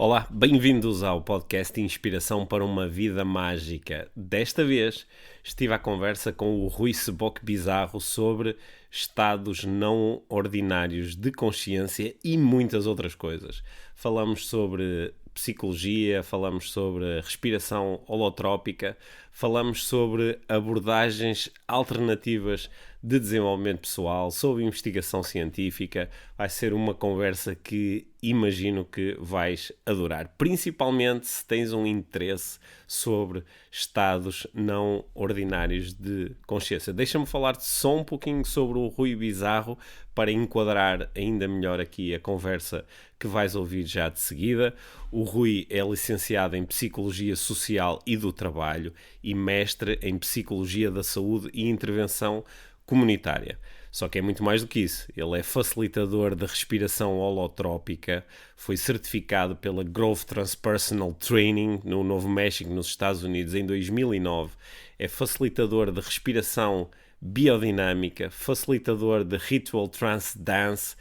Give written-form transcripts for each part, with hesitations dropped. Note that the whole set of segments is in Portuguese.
Olá, bem-vindos ao podcast Inspiração para uma Vida Mágica. Desta vez estive à conversa com o Rui Seboc Bizarro sobre estados não ordinários de consciência e muitas outras coisas. Falamos sobre psicologia, falamos sobre respiração holotrópica, falamos sobre abordagens alternativas de desenvolvimento pessoal, sobre investigação científica. Vai ser uma conversa que imagino que vais adorar, principalmente se tens um interesse sobre estados não ordinários de consciência. Deixa-me falar-te só um pouquinho sobre o Rui Bizarro para enquadrar ainda melhor aqui a conversa que vais ouvir já de seguida. O Rui é licenciado em Psicologia Social e do Trabalho e mestre em Psicologia da Saúde e Intervenção Comunitária. Só que é muito mais do que isso. Ele é facilitador de respiração holotrópica, foi certificado pela Growth Transpersonal Training no Novo México, nos Estados Unidos, em 2009. É facilitador de respiração biodinâmica, facilitador de Ritual Trance Dance,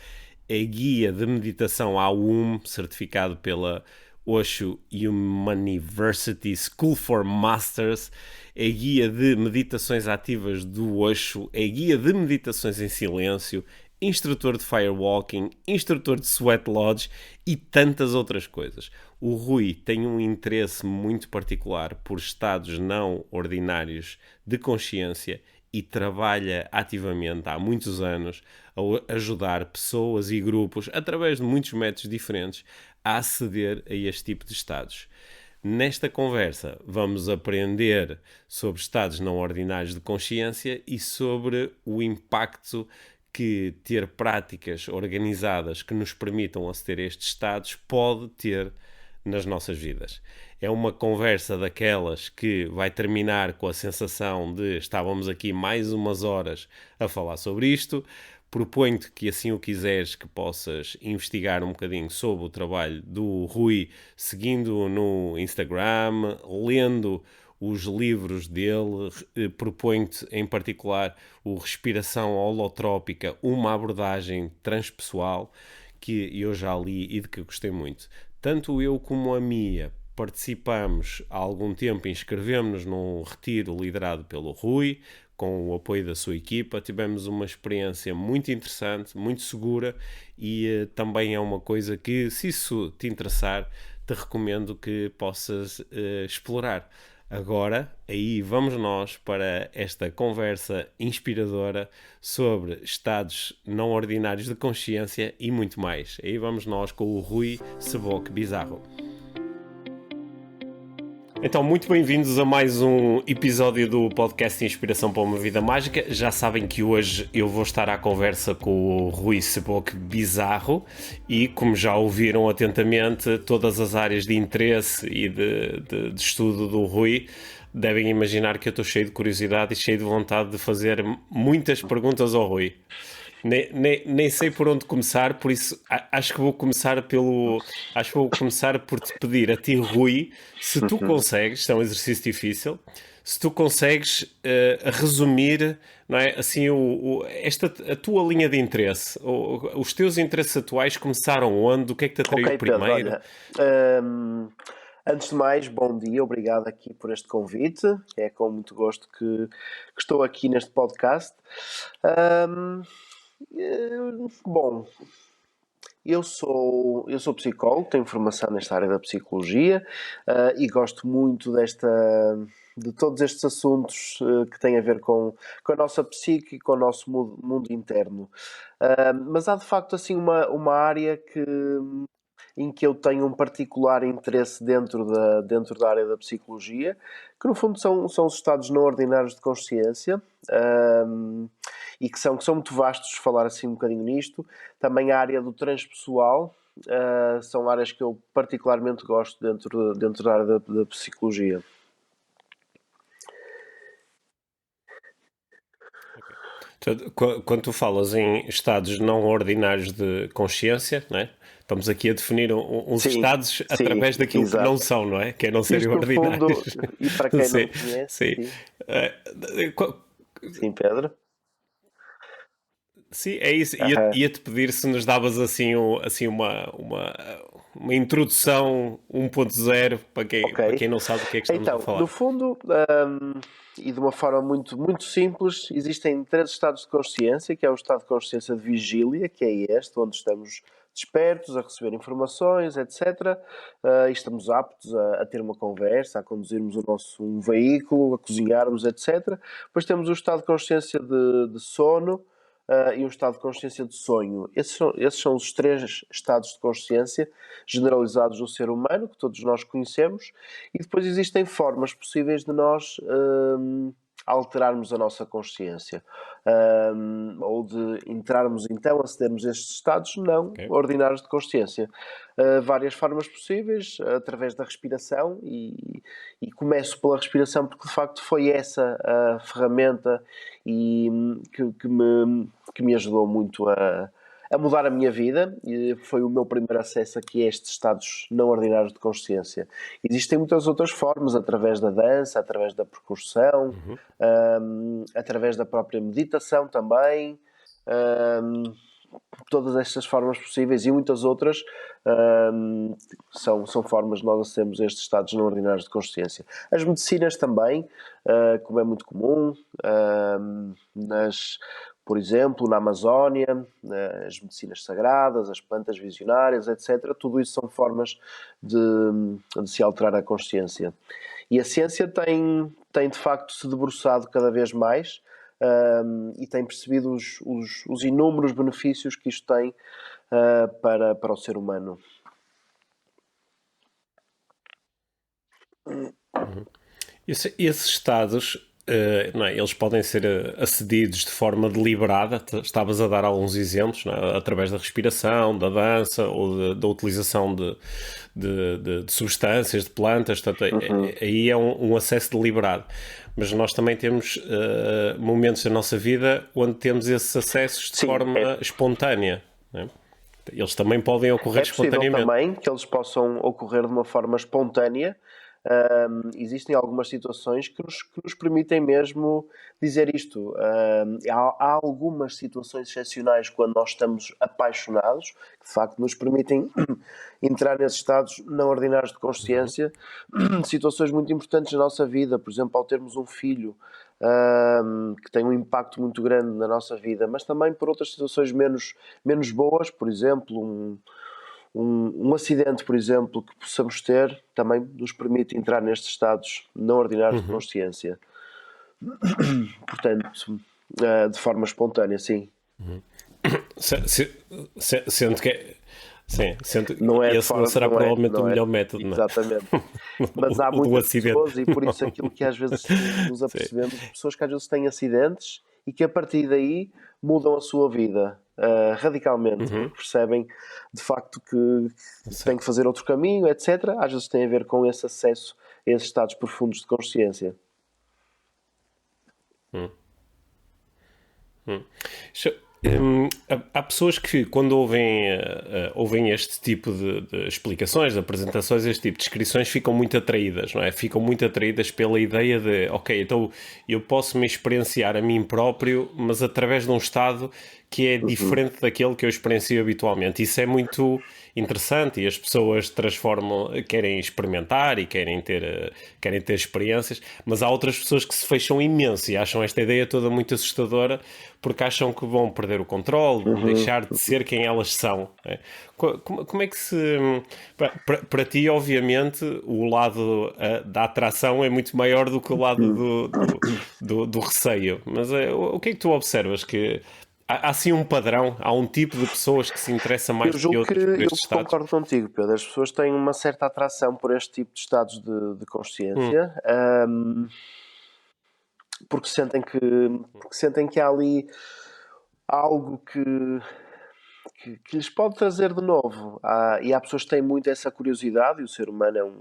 é guia de meditação AUM, certificado pela Osho University School for Masters, é guia de meditações ativas do Osho, é guia de meditações em silêncio, instrutor de firewalking, instrutor de sweat lodge e tantas outras coisas. O Rui tem um interesse muito particular por estados não ordinários de consciência e trabalha ativamente há muitos anos a ajudar pessoas e grupos, através de muitos métodos diferentes, a aceder a este tipo de estados. Nesta conversa vamos aprender sobre estados não ordinários de consciência e sobre o impacto que ter práticas organizadas que nos permitam aceder a estes estados pode ter nas nossas vidas. É uma conversa daquelas que vai terminar com a sensação de estávamos aqui mais umas horas a falar sobre isto. Proponho-te que, assim o quiseres, que possas investigar um bocadinho sobre o trabalho do Rui, seguindo no Instagram, lendo os livros dele. Proponho-te em particular o Respiração Holotrópica, uma abordagem transpessoal, que eu já li e de que gostei muito. Tanto eu como a Mia participamos há algum tempo, inscrevemos-nos num retiro liderado pelo Rui, com o apoio da sua equipa. Tivemos uma experiência muito interessante, muito segura e também é uma coisa que, se isso te interessar, te recomendo que possas explorar. Agora, aí vamos nós para esta conversa inspiradora sobre estados não ordinários de consciência e muito mais. Aí vamos nós com o Rui Seboc Bizarro. Então, muito bem-vindos a mais um episódio do podcast Inspiração para uma Vida Mágica. Já sabem que hoje eu vou estar à conversa com o Rui Seboc Bizarro e, como já ouviram atentamente, todas as áreas de interesse e de estudo do Rui devem imaginar que eu estou cheio de curiosidade e cheio de vontade de fazer muitas perguntas ao Rui. Nem sei por onde começar, por isso acho que vou começar por te pedir a ti, Rui, se tu consegues, isto é um exercício difícil, se tu consegues resumir, não é, assim, a tua linha de interesse, os teus interesses atuais começaram onde, o que é que te atraiu Ok, Pedro, primeiro? olha, antes de mais, bom dia, obrigado aqui por este convite, é com muito gosto que estou aqui neste podcast. Bom, eu sou psicólogo, tenho formação nesta área da psicologia e gosto muito de todos estes assuntos que têm a ver com a nossa psique e com o nosso mundo interno. Mas há de facto assim uma área em que eu tenho um particular interesse dentro da área da psicologia, que no fundo são os estados não ordinários de consciência, e que são muito vastos, falar assim um bocadinho nisto. Também a área do transpessoal, são áreas que eu particularmente gosto dentro da área da psicologia. Quando tu falas em estados não ordinários de consciência, não é? Estamos aqui a definir uns Sim, estados sim, através daquilo que não exato. são, não é? Que é não serem Isto no fundo, ordinários. e para quem não Sim, conhece, sim. sim, Eh, qu- sim, Pedro. sim, é isso. Aham. Ia-te pedir se nos davas assim, assim uma introdução 1.0 para Ok. quem não sabe do que é que estamos a Então, no falar. fundo, e de uma forma muito simples, existem três estados de consciência, que é o estado de consciência de vigília, que é este, onde estamos despertos, a receber informações, etc. E estamos aptos a ter uma conversa, a conduzirmos um veículo, a cozinharmos, etc. Depois temos o estado de consciência de sono, e um estado de consciência de sonho. Esses são os três estados de consciência generalizados do ser humano, que todos nós conhecemos, e depois existem formas possíveis de nós alterarmos a nossa consciência, ou de entrarmos então, acedermos a estes estados não Ok? ordinários de consciência. Várias formas possíveis, através da respiração, e começo pela respiração porque de facto foi essa a ferramenta e, que me ajudou muito a mudar a minha vida, e foi o meu primeiro acesso aqui a estes estados não ordinários de consciência. Existem muitas outras formas, através da dança, através da percussão, Uhum. através da própria meditação também, um, todas estas formas possíveis e muitas outras são formas de nós acedermos a estes estados não ordinários de consciência. As medicinas também, como é muito comum, por exemplo, na Amazónia, as medicinas sagradas, as plantas visionárias, etc. Tudo isso são formas de se alterar a consciência. E a ciência tem de facto se debruçado cada vez mais, e tem percebido os inúmeros benefícios que isto tem para o ser humano. Uhum. Esses estados, não é? Eles podem ser acedidos de forma deliberada. Estavas a dar alguns exemplos, não é? Através da respiração, da dança ou da utilização de substâncias, de plantas. Portanto, aí é um acesso deliberado. Mas nós também temos momentos da nossa vida onde temos esses acessos de Sim, forma espontânea. Não é? Eles também podem ocorrer é possível espontaneamente. também que eles possam ocorrer de uma forma espontânea. Existem algumas situações que nos permitem mesmo dizer isto. Há algumas situações excepcionais quando nós estamos apaixonados, que de facto nos permitem entrar nesses estados não ordinários de Uhum. consciência. Situações muito importantes na nossa vida, por exemplo, ao termos um filho, que tem um impacto muito grande na nossa vida, mas também por outras situações menos boas, por exemplo, um acidente, por exemplo, que possamos ter, também nos permite entrar nestes estados não ordinários de Uhum. consciência. Portanto, de forma espontânea, sim. Sendo que sim, sendo Não é de esse não forma, será não é, provavelmente o não é, melhor método, não é? exatamente. Mas há O do muitas acidente. pessoas, e por isso aquilo que às vezes nos Sim, apercebemos, pessoas que às vezes têm acidentes e que a partir daí mudam a sua vida radicalmente, uhum, porque percebem de facto que sim. têm que fazer outro caminho, etc. Às vezes tem a ver com esse acesso a esses estados profundos de consciência. Hum, hum. Deixa- há pessoas que, quando ouvem este tipo de explicações, de apresentações, este tipo de descrições, ficam muito atraídas, não é? Ficam muito atraídas pela ideia de, ok, então eu posso me experienciar a mim próprio, mas através de um estado que é Uhum. diferente daquele que eu experiencio habitualmente. Isso é muito interessante e as pessoas transformam, querem experimentar e querem ter experiências, mas há outras pessoas que se fecham imenso e acham esta ideia toda muito assustadora porque acham que vão perder o controle, vão Uhum. deixar de ser quem elas são. Né? Como é que se. Para ti, obviamente, o lado da atração é muito maior do que o lado Uhum. do receio. Mas o que é que tu observas? Que há assim um padrão, há um tipo de pessoas que se interessa Eu mais do que julgo que outras por eu estes estados? concordo contigo, Pedro. As pessoas têm uma certa atração por este tipo de estados de Hum, consciência, porque sentem que há ali algo que lhes pode trazer de novo. E há pessoas que têm muito essa curiosidade, e o ser humano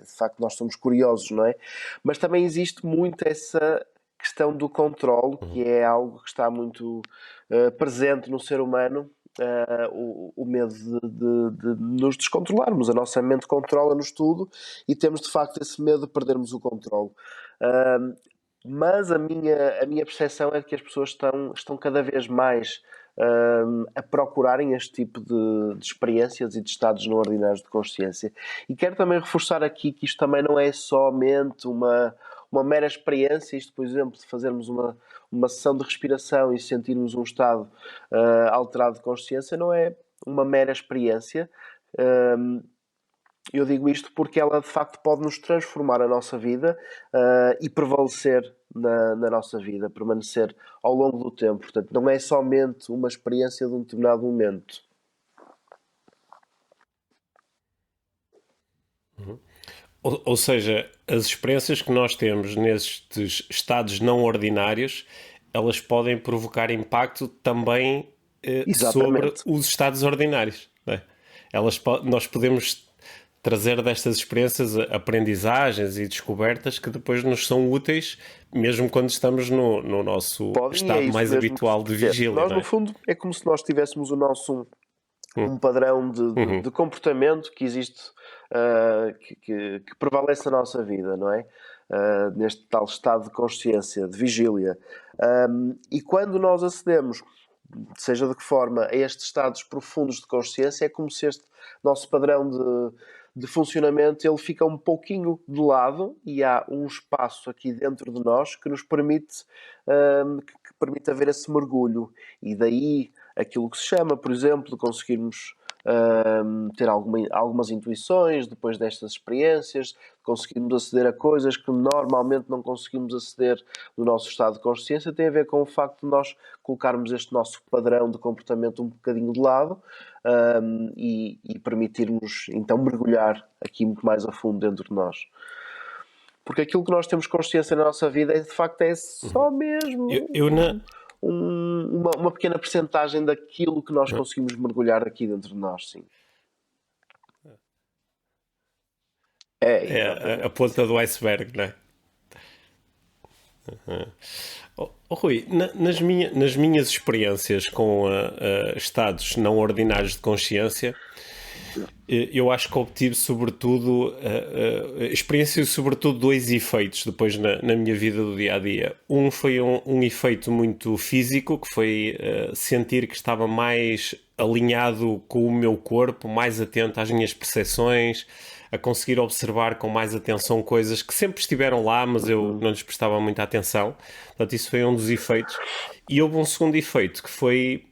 de facto, nós somos curiosos, não é? Mas também existe muito essa questão do controle, que uhum, é algo que está muito presente no ser humano. O medo de nos descontrolarmos. A nossa mente controla-nos tudo e temos de facto esse medo de perdermos o controle. Uh, mas a minha percepção é que as pessoas estão cada vez mais a procurarem este tipo de experiências e de estados não ordinários de consciência. E quero também reforçar aqui que isto também não é somente uma mera experiência, isto, por exemplo, de fazermos uma sessão de respiração e sentirmos um estado alterado de consciência, não é uma mera experiência. Eu digo isto porque ela de facto pode nos transformar a nossa vida e prevalecer na nossa vida, permanecer ao longo do tempo. Portanto, não é somente uma experiência de um determinado momento. Ou seja, as experiências que nós temos nestes estados não ordinários, elas podem provocar impacto também sobre Exatamente. os estados ordinários. Não é? Nós podemos trazer destas experiências aprendizagens e descobertas que depois nos são úteis, mesmo quando estamos no nosso Podem, e é estado isso mais mesmo que habitual de disseste. vigília. Nós, Não no é? fundo, é como se nós tivéssemos o nosso um padrão de comportamento que existe, que prevalece na nossa vida, não é? Neste tal estado de consciência, de vigília. E quando nós acedemos, seja de que forma, a estes estados profundos de consciência, é como se este nosso padrão de funcionamento ele fica um pouquinho de lado e há um espaço aqui dentro de nós que nos permite, que permite haver esse mergulho. E daí aquilo que se chama, por exemplo, de conseguirmos ter algumas intuições depois destas experiências, conseguirmos aceder a coisas que normalmente não conseguimos aceder no nosso estado de consciência, tem a ver com o facto de nós colocarmos este nosso padrão de comportamento um bocadinho de lado e permitirmos então mergulhar aqui muito mais a fundo dentro de nós. Porque aquilo que nós temos consciência na nossa vida é, de facto, é só mesmo Eu na, uma pequena percentagem daquilo que nós conseguimos mergulhar aqui dentro de nós, sim. é a Exatamente. ponta do iceberg, não é? Rui, nas minhas experiências com estados não ordinários de consciência, eu acho que obtive sobretudo experiências sobretudo dois efeitos depois na minha vida do dia a dia. Um foi um efeito muito físico, que foi sentir que estava mais alinhado com o meu corpo, mais atento às minhas percepções, a conseguir observar com mais atenção coisas que sempre estiveram lá, mas eu não lhes prestava muita atenção. Portanto, isso foi um dos efeitos. E houve um segundo efeito, que foi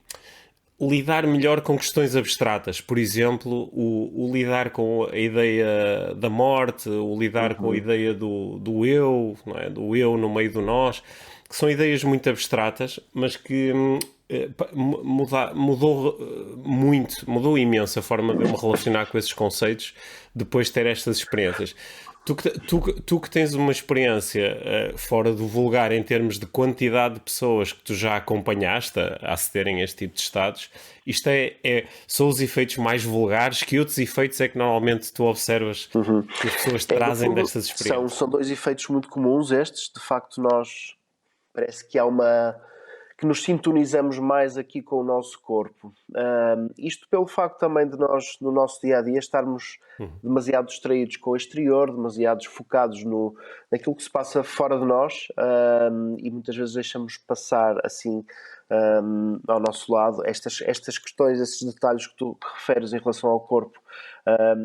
lidar melhor com questões abstratas. Por exemplo, o lidar com a ideia da morte, o lidar com a ideia do eu, não é? Do eu no meio do nós, que são ideias muito abstratas, mas que mudou imenso a forma de eu me relacionar com esses conceitos depois de ter estas experiências. Tu que tens uma experiência fora do vulgar em termos de quantidade de pessoas que tu já acompanhaste a acederem a este tipo de estados, isto são os efeitos mais vulgares. Que outros efeitos é que normalmente tu observas que as pessoas No trazem fundo, destas experiências? são dois efeitos muito comuns estes. De facto, nós parece que há que nos sintonizamos mais aqui com o nosso corpo. Isto pelo facto também de nós, no nosso dia-a-dia, estarmos demasiado distraídos com o exterior, demasiado focados naquilo que se passa fora de nós, e muitas vezes deixamos passar assim ao nosso lado estas questões, esses detalhes que tu referes em relação ao corpo.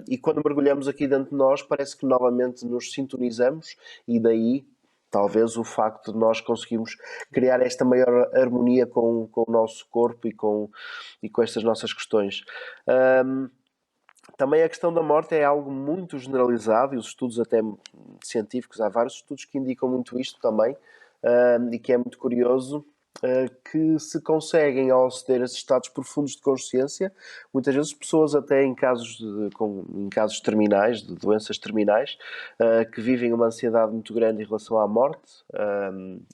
E quando mergulhamos aqui dentro de nós, parece que novamente nos sintonizamos e daí talvez o facto de nós conseguirmos criar esta maior harmonia com o nosso corpo e com estas nossas questões. Também a questão da morte é algo muito generalizado e os estudos até científicos, há vários estudos que indicam muito isto também, e que é muito curioso, que se conseguem, ao aceder a esses estados profundos de consciência, muitas vezes pessoas até em casos terminais, de doenças terminais, que vivem uma ansiedade muito grande em relação à morte,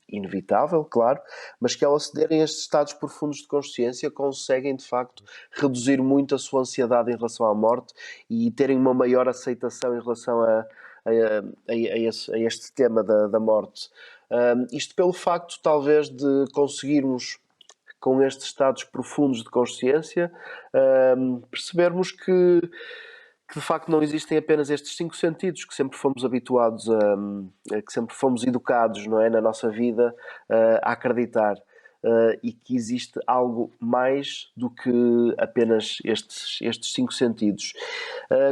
inevitável, claro, mas que ao acederem a estes estados profundos de consciência conseguem, de facto, reduzir muito a sua ansiedade em relação à morte e terem uma maior aceitação em relação a este tema da morte. Isto pelo facto, talvez, de conseguirmos, com estes estados profundos de consciência, percebermos que de facto não existem apenas estes 5 sentidos que sempre fomos habituados que sempre fomos educados, não é, na nossa vida a acreditar. e que existe algo mais do que apenas estes cinco sentidos.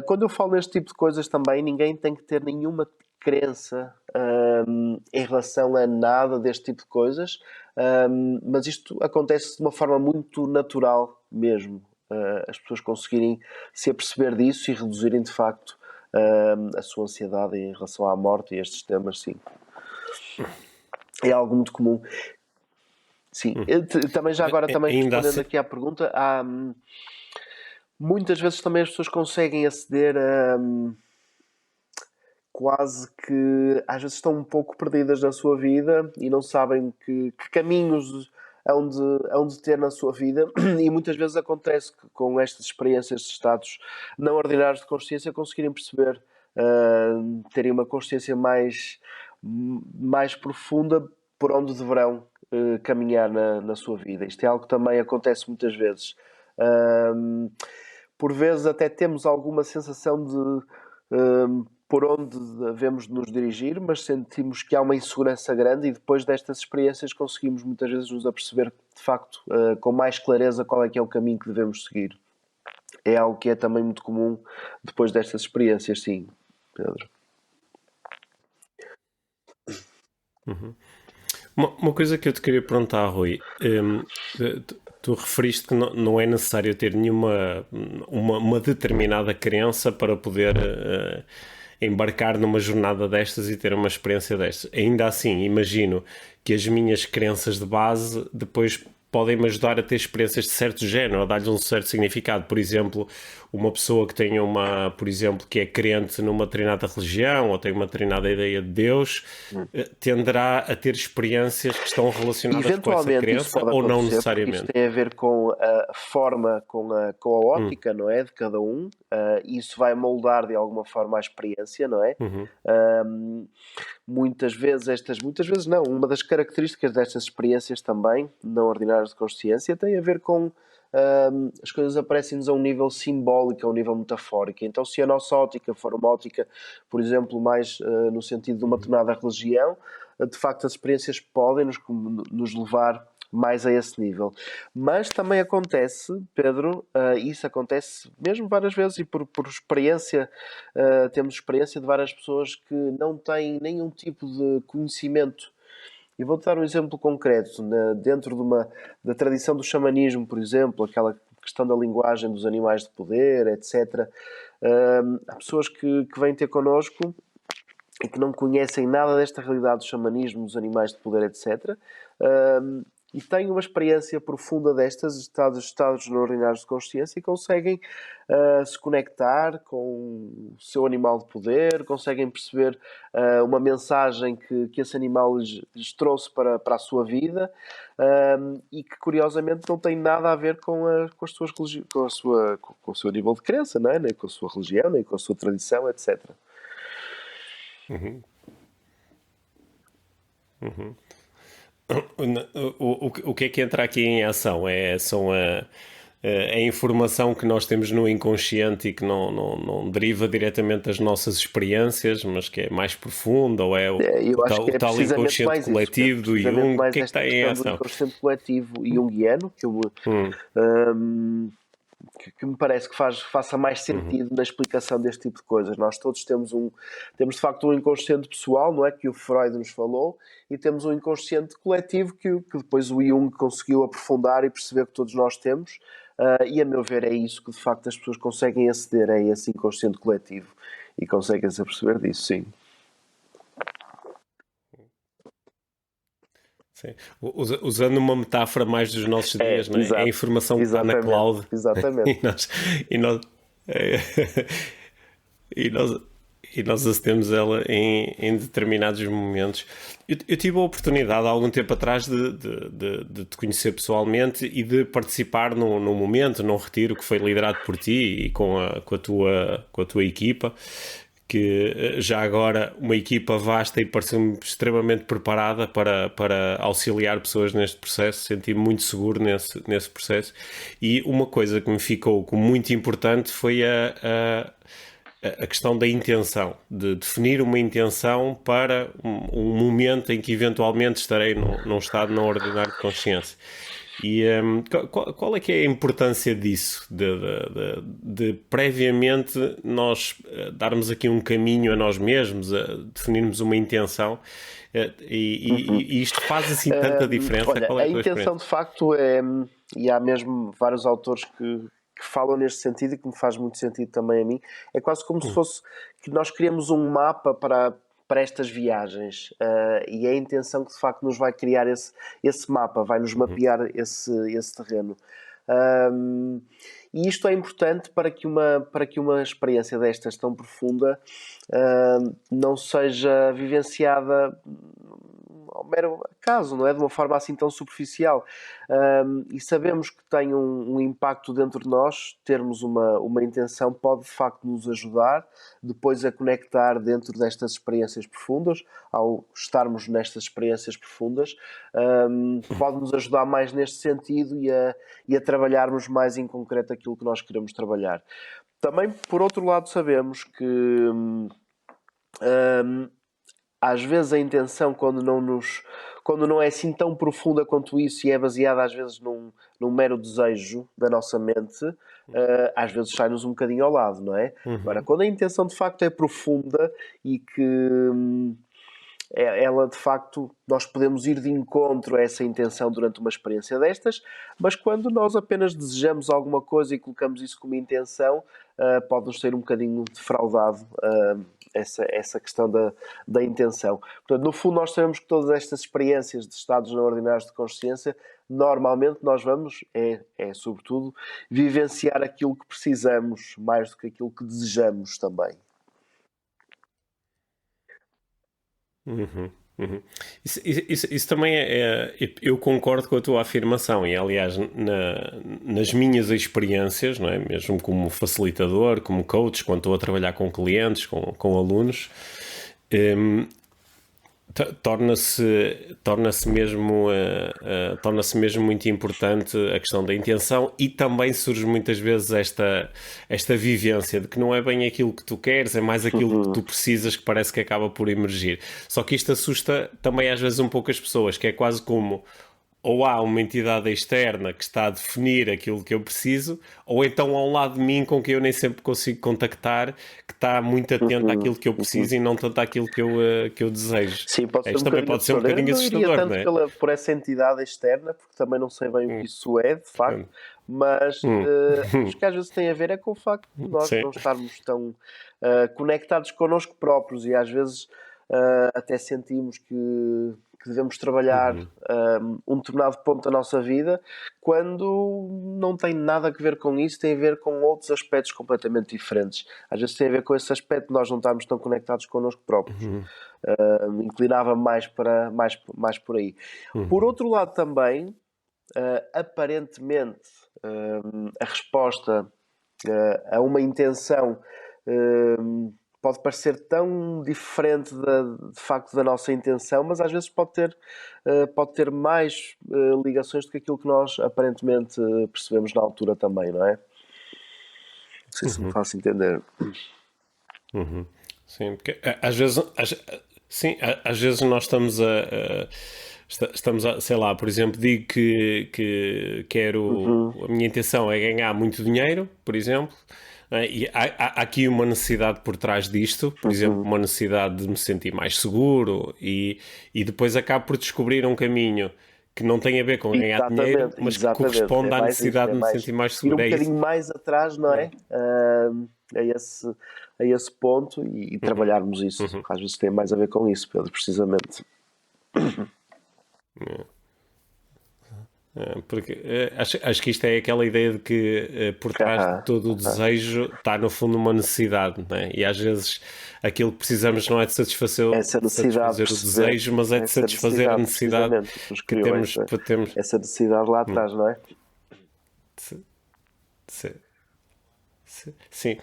Quando eu falo neste tipo de coisas também, ninguém tem que ter nenhuma crença em relação a nada deste tipo de coisas, mas isto acontece de uma forma muito natural mesmo. As pessoas conseguirem se aperceber disso e reduzirem de facto a sua ansiedade em relação à morte e estes temas, sim. É algo muito comum. Sim, também já agora, também Ainda respondendo assim, aqui à pergunta, muitas vezes também as pessoas conseguem aceder a quase que às vezes estão um pouco perdidas na sua vida e não sabem que caminhos hão de ter na sua vida, e muitas vezes acontece que com estas experiências de estados não ordinários de consciência conseguirem perceber, terem uma consciência mais profunda por onde deverão caminhar na sua vida. Isto é algo que também acontece muitas vezes. Por vezes até temos alguma sensação de por onde devemos nos dirigir, mas sentimos que há uma insegurança grande, e depois destas experiências conseguimos muitas vezes nos aperceber de facto com mais clareza qual é que é o caminho que devemos seguir. É algo que é também muito comum depois destas experiências, sim, Pedro. uma coisa que eu te queria perguntar, Rui, tu referiste que não é necessário ter nenhuma uma determinada crença para poder embarcar numa jornada destas e ter uma experiência destas. Ainda assim, imagino que as minhas crenças de base depois podem-me ajudar a ter experiências de certo género, a dar-lhes um certo significado. Por exemplo, uma pessoa que tenha por exemplo, que é crente numa determinada religião ou tem uma determinada ideia de Deus, tenderá a ter experiências que estão relacionadas com essa Eventualmente isso crença pode ou não acontecer, porque isto necessariamente? tem a ver com a forma, com a Hum, ótica, não é, de cada um. Isso vai moldar de alguma forma a experiência, não é? uhum, Muitas vezes não, uma das características destas experiências também, não ordinárias de consciência, tem a ver com as coisas aparecem-nos a um nível simbólico, a um nível metafórico. Então, se a nossa ótica for uma ótica, por exemplo, mais no sentido de uma uhum, determinada religião, de facto as experiências podem nos levar mais a esse nível. Mas também acontece, Pedro, isso acontece mesmo várias vezes, e por experiência, temos experiência de várias pessoas que não têm nenhum tipo de conhecimento. E vou-te dar um exemplo concreto. Dentro da tradição do xamanismo, por exemplo, aquela questão da linguagem dos animais de poder, etc. Há pessoas que vêm ter connosco e que não conhecem nada desta realidade do xamanismo, dos animais de poder, etc. E têm uma experiência profunda destas, estados ordinários de consciência, e conseguem se conectar com o seu animal de poder, conseguem perceber uma mensagem que esse animal lhes trouxe para a sua vida, e que curiosamente não tem nada a ver com as suas com o seu nível de crença, não é? Nem com a sua religião, nem com a sua tradição, etc. uhum, uhum. O que é que entra aqui em ação? São a informação que nós temos no inconsciente e que não deriva diretamente das nossas experiências, mas que é mais profunda, ou é Eu acho que o é tal precisamente inconsciente mais isso, Pedro. coletivo do Precisamente Jung? O mais que é que esta está em questão do ação? inconsciente coletivo junguiano, Hum, hum, que me parece que faça mais uhum, sentido na explicação deste tipo de coisas. Nós todos temos de facto um inconsciente pessoal, não é? Que o Freud nos falou, e temos um inconsciente coletivo que depois o Jung conseguiu aprofundar e perceber que todos nós temos. E a meu ver é isso que de facto as pessoas conseguem aceder a esse inconsciente coletivo e conseguem se aperceber disso, sim. sim. Usando uma metáfora mais dos nossos É, dias, não é? É a exato. informação que está na Exatamente. cloud Exatamente. e e nós, é, e nós, e nós acedemos a ela em determinados momentos. Eu tive a oportunidade há algum tempo atrás de te conhecer pessoalmente e de participar num momento, num retiro que foi liderado por ti e com a tua equipa, que já agora uma equipa vasta e pareceu-me extremamente preparada para auxiliar pessoas neste processo. Senti-me muito seguro nesse processo. E uma coisa que me ficou como muito importante foi a questão da intenção, de definir uma intenção para um momento em que eventualmente estarei num estado não ordinário de consciência. E qual é que é a importância disso? De previamente nós darmos aqui um caminho a nós mesmos, a definirmos uma intenção, e isto faz assim tanta diferença? Olha, Qual é a a tua intenção experiência? de facto é, e há mesmo vários autores que falam neste sentido e que me faz muito sentido também a mim, é quase como se fosse que nós criamos um mapa para estas viagens, e é a intenção que de facto nos vai criar esse mapa, vai nos mapear esse terreno. E isto é importante para que uma experiência destas tão profunda não seja vivenciada ao mero acaso, não é? De uma forma assim tão superficial. E sabemos que tem um impacto dentro de nós, termos uma intenção pode de facto nos ajudar depois a conectar dentro destas experiências profundas, ao estarmos nestas experiências profundas, pode nos ajudar mais neste sentido e a trabalharmos mais em concreto aquilo que nós queremos trabalhar. Também, por outro lado, sabemos que às vezes a intenção, quando não é assim tão profunda quanto isso e é baseada às vezes num mero desejo da nossa mente, às vezes sai-nos um bocadinho ao lado, não é? Agora, quando a intenção de facto é profunda e que ela de facto, nós podemos ir de encontro a essa intenção durante uma experiência destas, mas quando nós apenas desejamos alguma coisa e colocamos isso como intenção, pode-nos ser um bocadinho defraudado essa questão da intenção. Portanto, no fundo, nós sabemos que todas estas experiências de estados não ordinários de consciência, normalmente nós vamos, sobretudo, vivenciar aquilo que precisamos mais do que aquilo que desejamos também. Isso também eu concordo com a tua afirmação e aliás nas minhas experiências, não é? Mesmo como facilitador, como coach, quando estou a trabalhar com clientes, com alunos, torna-se mesmo muito importante a questão da intenção e também surge muitas vezes esta vivência de que não é bem aquilo que tu queres, é mais aquilo que tu precisas que parece que acaba por emergir. Só que isto assusta também às vezes um pouco as pessoas, que é quase como ou há uma entidade externa que está a definir aquilo que eu preciso, ou então há um lado de mim com quem eu nem sempre consigo contactar, que está muito atento àquilo que eu preciso e não tanto àquilo que eu desejo. Sim, pode ser Isto também pode ser um bocadinho assustador, tanto não é? por essa entidade externa, porque também não sei bem o que isso é, de facto, mas acho que às vezes tem a ver com o facto de nós Sim. não estarmos tão conectados connosco próprios e às vezes até sentimos que devemos trabalhar um determinado ponto da nossa vida, quando não tem nada a ver com isso, tem a ver com outros aspectos completamente diferentes. Às vezes tem a ver com esse aspecto de nós não estarmos tão conectados connosco próprios. Inclinava mais por aí. Por outro lado também, aparentemente, a resposta a uma intenção pode parecer tão diferente de facto da nossa intenção, mas às vezes pode ter mais ligações do que aquilo que nós aparentemente percebemos na altura também, não é? Não sei se me faço entender. Sim, porque às vezes nós estamos a, sei lá, por exemplo, digo que quero, a minha intenção é ganhar muito dinheiro, por exemplo, e há aqui uma necessidade por trás disto, por exemplo, uma necessidade de me sentir mais seguro e depois acabo por descobrir um caminho que não tem a ver com ganhar dinheiro, mas que corresponde à necessidade de me sentir mais seguro. Ir um bocadinho mais atrás, não é? A esse ponto e trabalharmos isso. Às vezes tem mais a ver com isso, Pedro, precisamente. Porque acho que isto é aquela ideia de que por trás de todo o desejo está no fundo uma necessidade, não é? E às vezes aquilo que precisamos não é de satisfazer o desejo, mas é de satisfazer a necessidade que temos. Essa necessidade lá atrás, não é? Sim.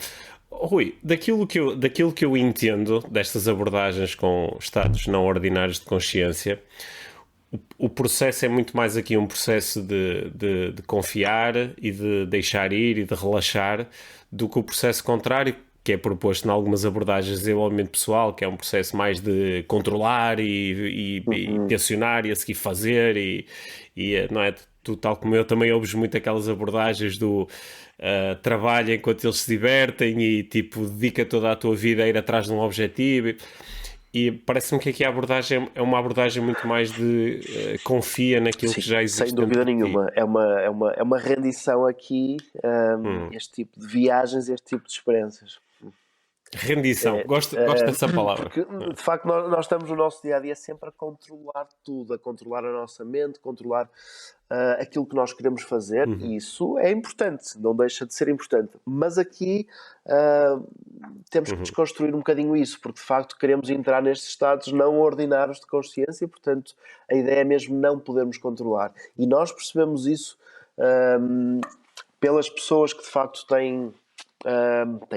Rui, daquilo que eu entendo destas abordagens com estados não ordinários de consciência, o processo é muito mais aqui um processo de confiar e de deixar ir e de relaxar do que o processo contrário, que é proposto em algumas abordagens de desenvolvimento pessoal, que é um processo mais de controlar e tensionar e a seguir fazer não é? Tu, tal como eu, também ouves muito aquelas abordagens do trabalho enquanto eles se divertem e tipo, dedica toda a tua vida a ir atrás de um objetivo. E parece-me que aqui a abordagem é uma abordagem muito mais de confia naquilo que Sim, já existe sem dentro dúvida de ti. nenhuma. É uma rendição aqui, este tipo de viagens, este tipo de experiências. Rendição, gosto dessa palavra. Porque, de facto, nós estamos no nosso dia a dia sempre a controlar tudo, a controlar a nossa mente, controlar aquilo que nós queremos fazer, e isso é importante, não deixa de ser importante. Mas aqui temos que desconstruir um bocadinho isso, porque de facto queremos entrar nestes estados não ordinários de consciência, portanto, a ideia é mesmo não podermos controlar. E nós percebemos isso pelas pessoas que de facto têm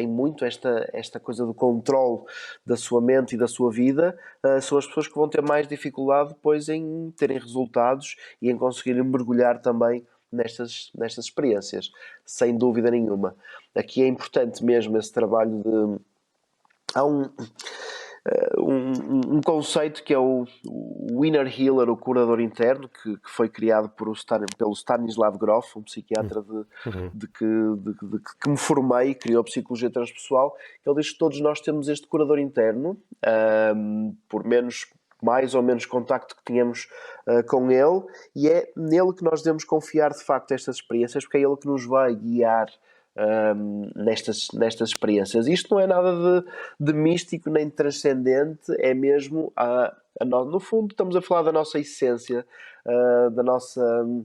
muito esta coisa do controle da sua mente e da sua vida, são as pessoas que vão ter mais dificuldade depois em terem resultados e em conseguirem mergulhar também nestas experiências, sem dúvida nenhuma. Aqui é importante mesmo esse trabalho de... Há um conceito que é o inner healer, o curador interno, que foi criado pelo Stanislav Grof, um psiquiatra que me formei e criou a psicologia transpessoal. Ele diz que todos nós temos este curador interno, por mais ou menos contacto que tenhamos com ele, e é nele que nós devemos confiar de facto estas experiências, porque é ele que nos vai guiar nestas experiências. Isto não é nada de místico nem de transcendente, é mesmo no fundo estamos a falar da nossa essência,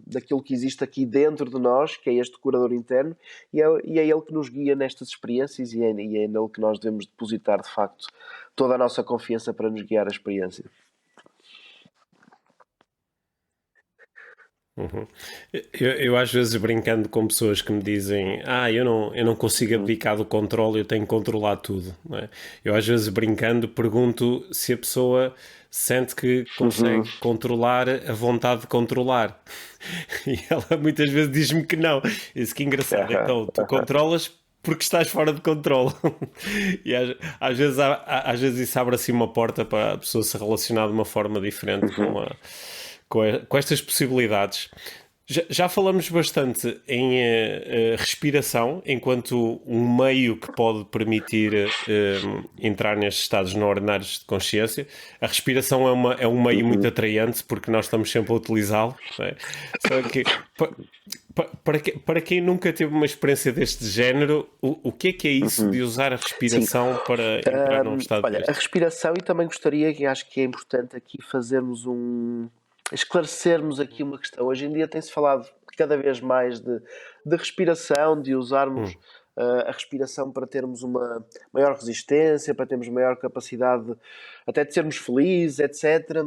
daquilo que existe aqui dentro de nós, que é este curador interno, e é ele que nos guia nestas experiências, e é nele que nós devemos depositar de facto toda a nossa confiança para nos guiar a experiência. Eu às vezes brincando com pessoas que me dizem eu não consigo abdicar do controle, eu tenho que controlar tudo, não é? Eu às vezes brincando pergunto se a pessoa sente que consegue controlar a vontade de controlar e ela muitas vezes diz-me que não. Isso que engraçado, então tu controlas porque estás fora de controle. E às vezes isso abre assim uma porta para a pessoa se relacionar de uma forma diferente com estas possibilidades. Já falamos bastante em respiração enquanto um meio que pode permitir entrar nestes estados não ordinários de consciência. A respiração é um meio muito atraente porque nós estamos sempre a utilizá-lo. Não é? Só que para quem nunca teve uma experiência deste género, o que é isso de usar a respiração para entrar num estado olha, a respiração, e também gostaria, que acho que é importante aqui esclarecermos aqui uma questão. Hoje em dia tem-se falado cada vez mais de respiração, de usarmos a respiração para termos uma maior resistência, para termos maior capacidade até de sermos felizes, etc.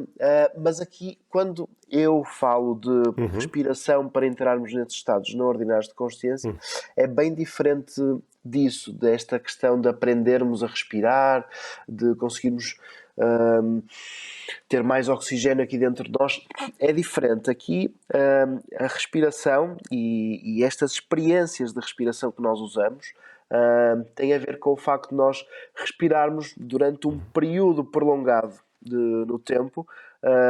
Mas aqui, quando eu falo de respiração para entrarmos nesses estados não ordinários de consciência, é bem diferente disso, desta questão de aprendermos a respirar, de conseguirmos ter mais oxigênio aqui dentro de nós. É diferente. Aqui a respiração e estas experiências de respiração que nós usamos tem a ver com o facto de nós respirarmos durante um período prolongado no tempo,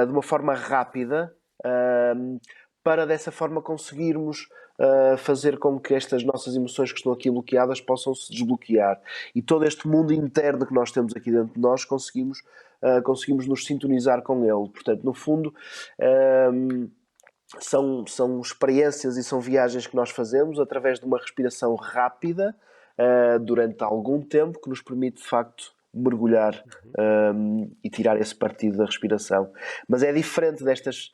de uma forma rápida, para dessa forma conseguirmos fazer com que estas nossas emoções que estão aqui bloqueadas possam se desbloquear. E todo este mundo interno que nós temos aqui dentro de nós conseguimos nos sintonizar com ele. Portanto, no fundo, são experiências e são viagens que nós fazemos através de uma respiração rápida durante algum tempo, que nos permite de facto mergulhar e tirar esse partido da respiração. Mas é diferente destas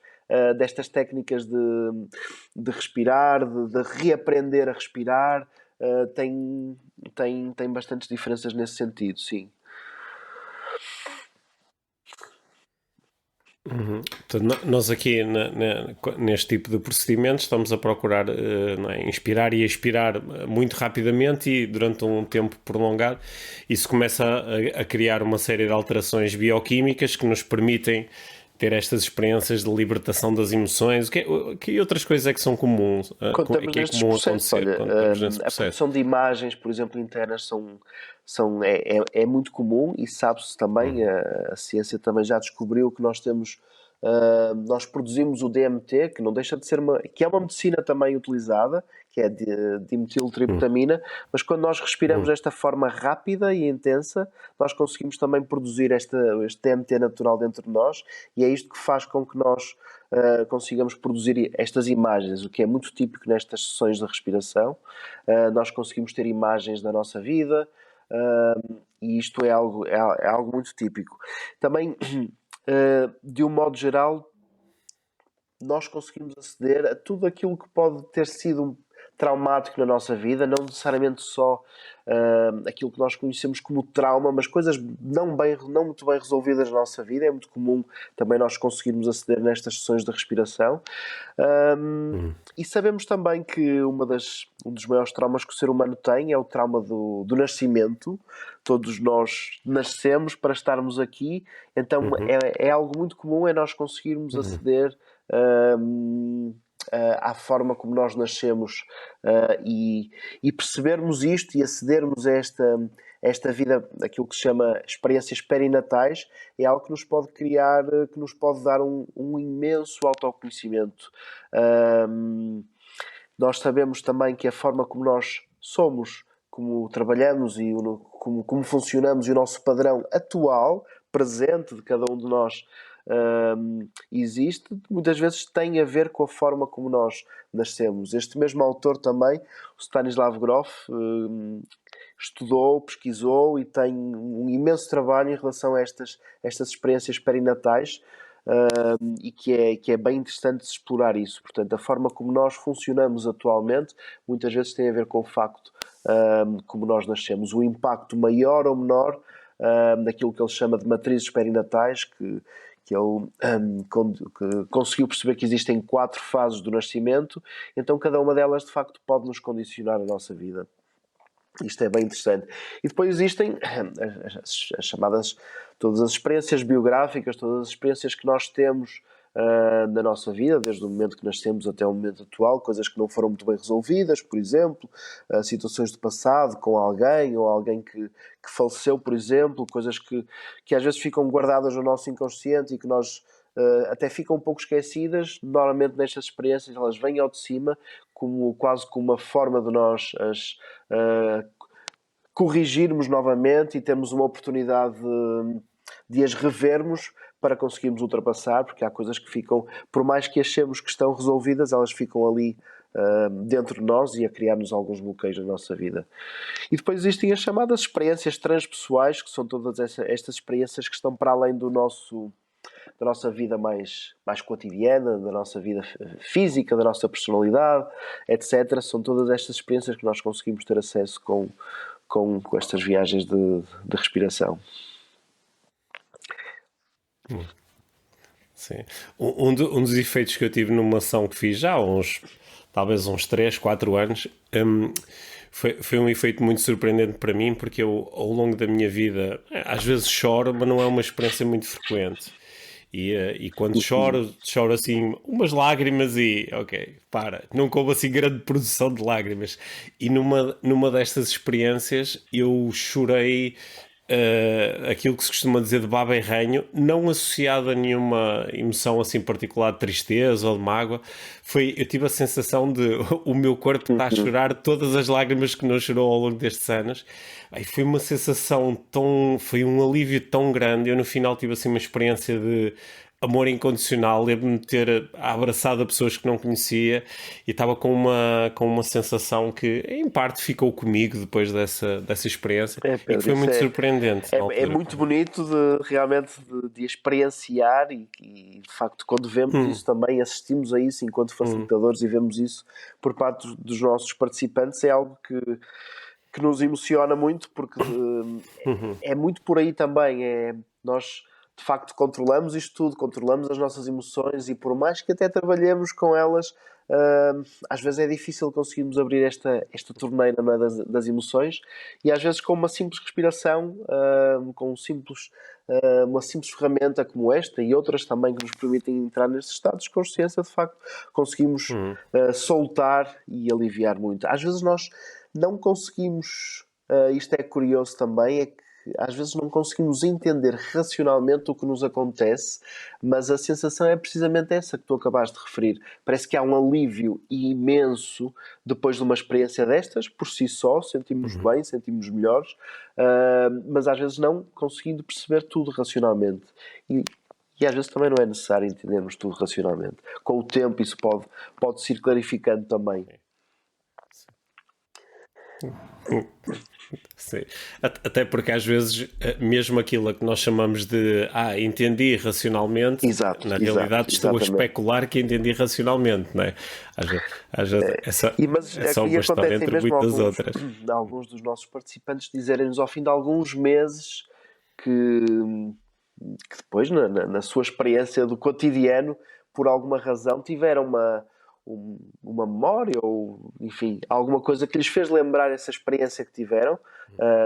técnicas de respirar, de reaprender a respirar. Tem bastantes diferenças nesse sentido, sim. Portanto, nós aqui neste tipo de procedimento estamos a procurar inspirar e expirar muito rapidamente e durante um tempo prolongado. Isso começa a criar uma série de alterações bioquímicas que nos permitem ter estas experiências de libertação das emoções? Que outras coisas é que são comuns? Quando estamos Que é nestes comum processos, acontecer olha, quando estamos nesse a processo? produção de imagens, por exemplo, internas é muito comum e sabe-se também, a ciência também já descobriu que nós temos, nós produzimos o DMT, que não deixa de ser que é uma medicina também utilizada, que é dimetiltriptamina, mas quando nós respiramos Hum, desta forma rápida e intensa, nós conseguimos também produzir este DMT natural dentro de nós e é isto que faz com que nós consigamos produzir estas imagens, o que é muito típico nestas sessões de respiração. Nós conseguimos ter imagens da nossa vida e isto é algo muito típico. Também, de um modo geral, nós conseguimos aceder a tudo aquilo que pode ter sido traumático na nossa vida, não necessariamente só aquilo que nós conhecemos como trauma, mas coisas não muito bem resolvidas na nossa vida. É muito comum também nós conseguirmos aceder nestas sessões de respiração. hum, E sabemos também que um dos maiores traumas que o ser humano tem é o trauma do nascimento. Todos nós nascemos para estarmos aqui, então uhum, é algo muito comum é nós conseguirmos uhum, aceder à forma como nós nascemos e percebermos isto e acedermos a esta vida, aquilo que se chama experiências perinatais, é algo que nos pode criar, que nos pode dar um imenso autoconhecimento. Um, Nós sabemos também que a forma como nós somos, como trabalhamos e como funcionamos e o nosso padrão atual, presente de cada um de nós existe, muitas vezes tem a ver com a forma como nós nascemos. Este mesmo autor também, o Stanislav Grof, estudou, pesquisou e tem um imenso trabalho em relação a estas experiências perinatais e que é bem interessante explorar isso. Portanto, a forma como nós funcionamos atualmente muitas vezes tem a ver com o facto como nós nascemos. O impacto maior ou menor daquilo que ele chama de matrizes perinatais, que ele que conseguiu perceber que existem 4 fases do nascimento, então cada uma delas de facto pode nos condicionar a nossa vida. Isto é bem interessante. E depois existem as chamadas, todas as experiências biográficas, todas as experiências que nós temos na nossa vida, desde o momento que nascemos até o momento atual, coisas que não foram muito bem resolvidas, por exemplo, situações do passado com alguém, ou alguém que faleceu, por exemplo, coisas que às vezes ficam guardadas no nosso inconsciente e que nós até ficam um pouco esquecidas. Normalmente nestas experiências elas vêm ao de cima como, quase como uma forma de nós corrigirmos novamente e termos uma oportunidade de as revermos para conseguirmos ultrapassar, porque há coisas que ficam, por mais que achemos que estão resolvidas, elas ficam ali dentro de nós e a criar-nos alguns bloqueios na nossa vida. E depois existem as chamadas experiências transpessoais, que são todas estas experiências que estão para além da nossa vida mais cotidiana, da nossa vida física, da nossa personalidade, etc. São todas estas experiências que nós conseguimos ter acesso com estas viagens de respiração. sim. Um dos efeitos que eu tive numa ação que fiz já há talvez uns 3 4 anos, foi um efeito muito surpreendente para mim, porque eu, ao longo da minha vida, às vezes choro, mas não é uma experiência muito frequente. E quando choro, choro assim umas lágrimas e ok, para. Nunca houve assim grande produção de lágrimas. E numa destas experiências eu chorei aquilo que se costuma dizer de baba e ranho, não associado a nenhuma emoção assim particular de tristeza ou de mágoa. Eu tive a sensação de o meu corpo está a chorar todas as lágrimas que não chorou ao longo destes anos. Aí foi uma sensação foi um alívio tão grande. Eu no final tive assim uma experiência de amor incondicional, lembro-me de ter abraçado a pessoas que não conhecia e estava com uma sensação que em parte ficou comigo depois dessa experiência e que Pedro, foi isso muito surpreendente na é altura. muito bonito realmente de experienciar e de facto quando vemos isso também, assistimos a isso enquanto Hum, facilitadores e vemos isso por parte dos nossos participantes, é algo que nos emociona muito porque uhum, é muito por aí também. Nós de facto controlamos isto tudo, controlamos as nossas emoções e por mais que até trabalhemos com elas, às vezes é difícil conseguirmos abrir esta torneira, não é, das emoções e às vezes com uma simples respiração com uma simples ferramenta como esta e outras também que nos permitem entrar nestes estados de consciência, de facto, conseguimos soltar e aliviar muito. Às vezes nós não conseguimos, isto é curioso também, é que às vezes não conseguimos entender racionalmente o que nos acontece, mas a sensação é precisamente essa que tu acabaste de referir. Parece que há um alívio imenso depois de uma experiência destas, por si só, sentimos bem, sentimos melhores, mas às vezes não conseguindo perceber tudo racionalmente. E às vezes também não é necessário entendermos tudo racionalmente. Com o tempo isso pode se ir clarificando também. Sim. Até porque às vezes, mesmo aquilo a que nós chamamos de entendi racionalmente, Exato, na realidade estou a exatamente. especular que entendi racionalmente, não é? Às vezes Mas é só uma história acontecem entre mesmo muitas outras. alguns dos nossos participantes dizerem-nos ao fim de alguns meses que depois, na sua experiência do cotidiano, por alguma razão, tiveram uma memória ou, enfim, alguma coisa que lhes fez lembrar essa experiência que tiveram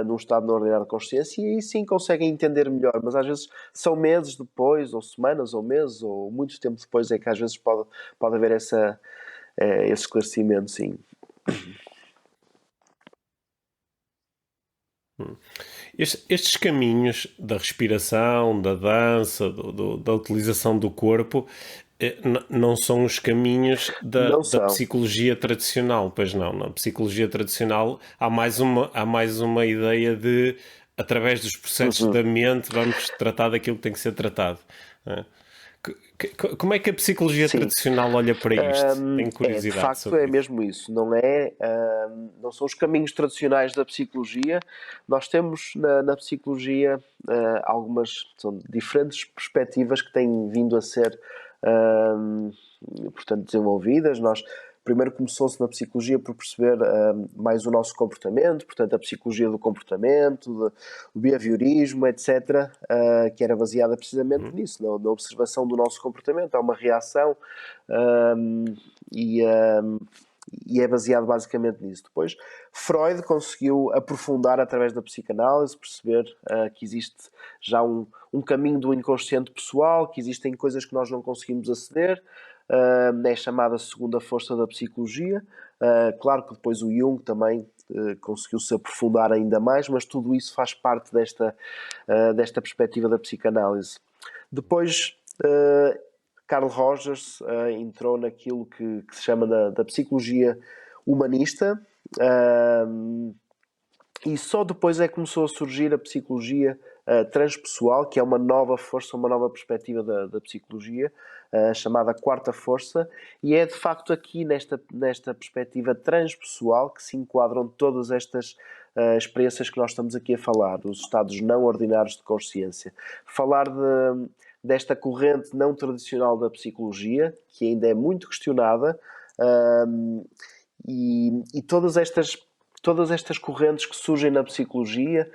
num estado não ordinário de consciência e aí sim conseguem entender melhor, mas às vezes são meses depois, ou semanas, ou meses, ou muito tempo depois é que às vezes pode haver esse esclarecimento, sim. Estes caminhos da respiração, da dança, da utilização do corpo, não são os caminhos Não da são. psicologia tradicional, pois não. Na psicologia tradicional há mais uma ideia de, através dos processos da mente, vamos tratar daquilo que tem que ser tratado. Como é que a psicologia Sim. tradicional olha para isto? Tenho De curiosidade facto é sobre isso. mesmo isso, não são os caminhos tradicionais da psicologia. Nós temos na psicologia são diferentes perspectivas que têm vindo a ser portanto desenvolvidas. Primeiro começou-se na psicologia por perceber mais o nosso comportamento, portanto a psicologia do comportamento, do behaviorismo, etc., que era baseada precisamente nisso, na observação do nosso comportamento. Há uma reação e é baseado basicamente nisso. Depois, Freud conseguiu aprofundar através da psicanálise, perceber que existe já um caminho do inconsciente pessoal, que existem coisas que nós não conseguimos aceder, é chamada segunda força da psicologia. Claro que depois o Jung também conseguiu se aprofundar ainda mais, mas tudo isso faz parte desta perspectiva da psicanálise. Depois, Carl Rogers entrou naquilo que se chama da psicologia humanista, e só depois é que começou a surgir a psicologia transpessoal, que é uma nova força, uma nova perspectiva da psicologia, chamada quarta força, e é de facto aqui nesta perspectiva transpessoal que se enquadram todas estas experiências que nós estamos aqui a falar, dos estados não ordinários de consciência. Falar desta corrente não tradicional da psicologia, que ainda é muito questionada, e todas estas correntes que surgem na psicologia,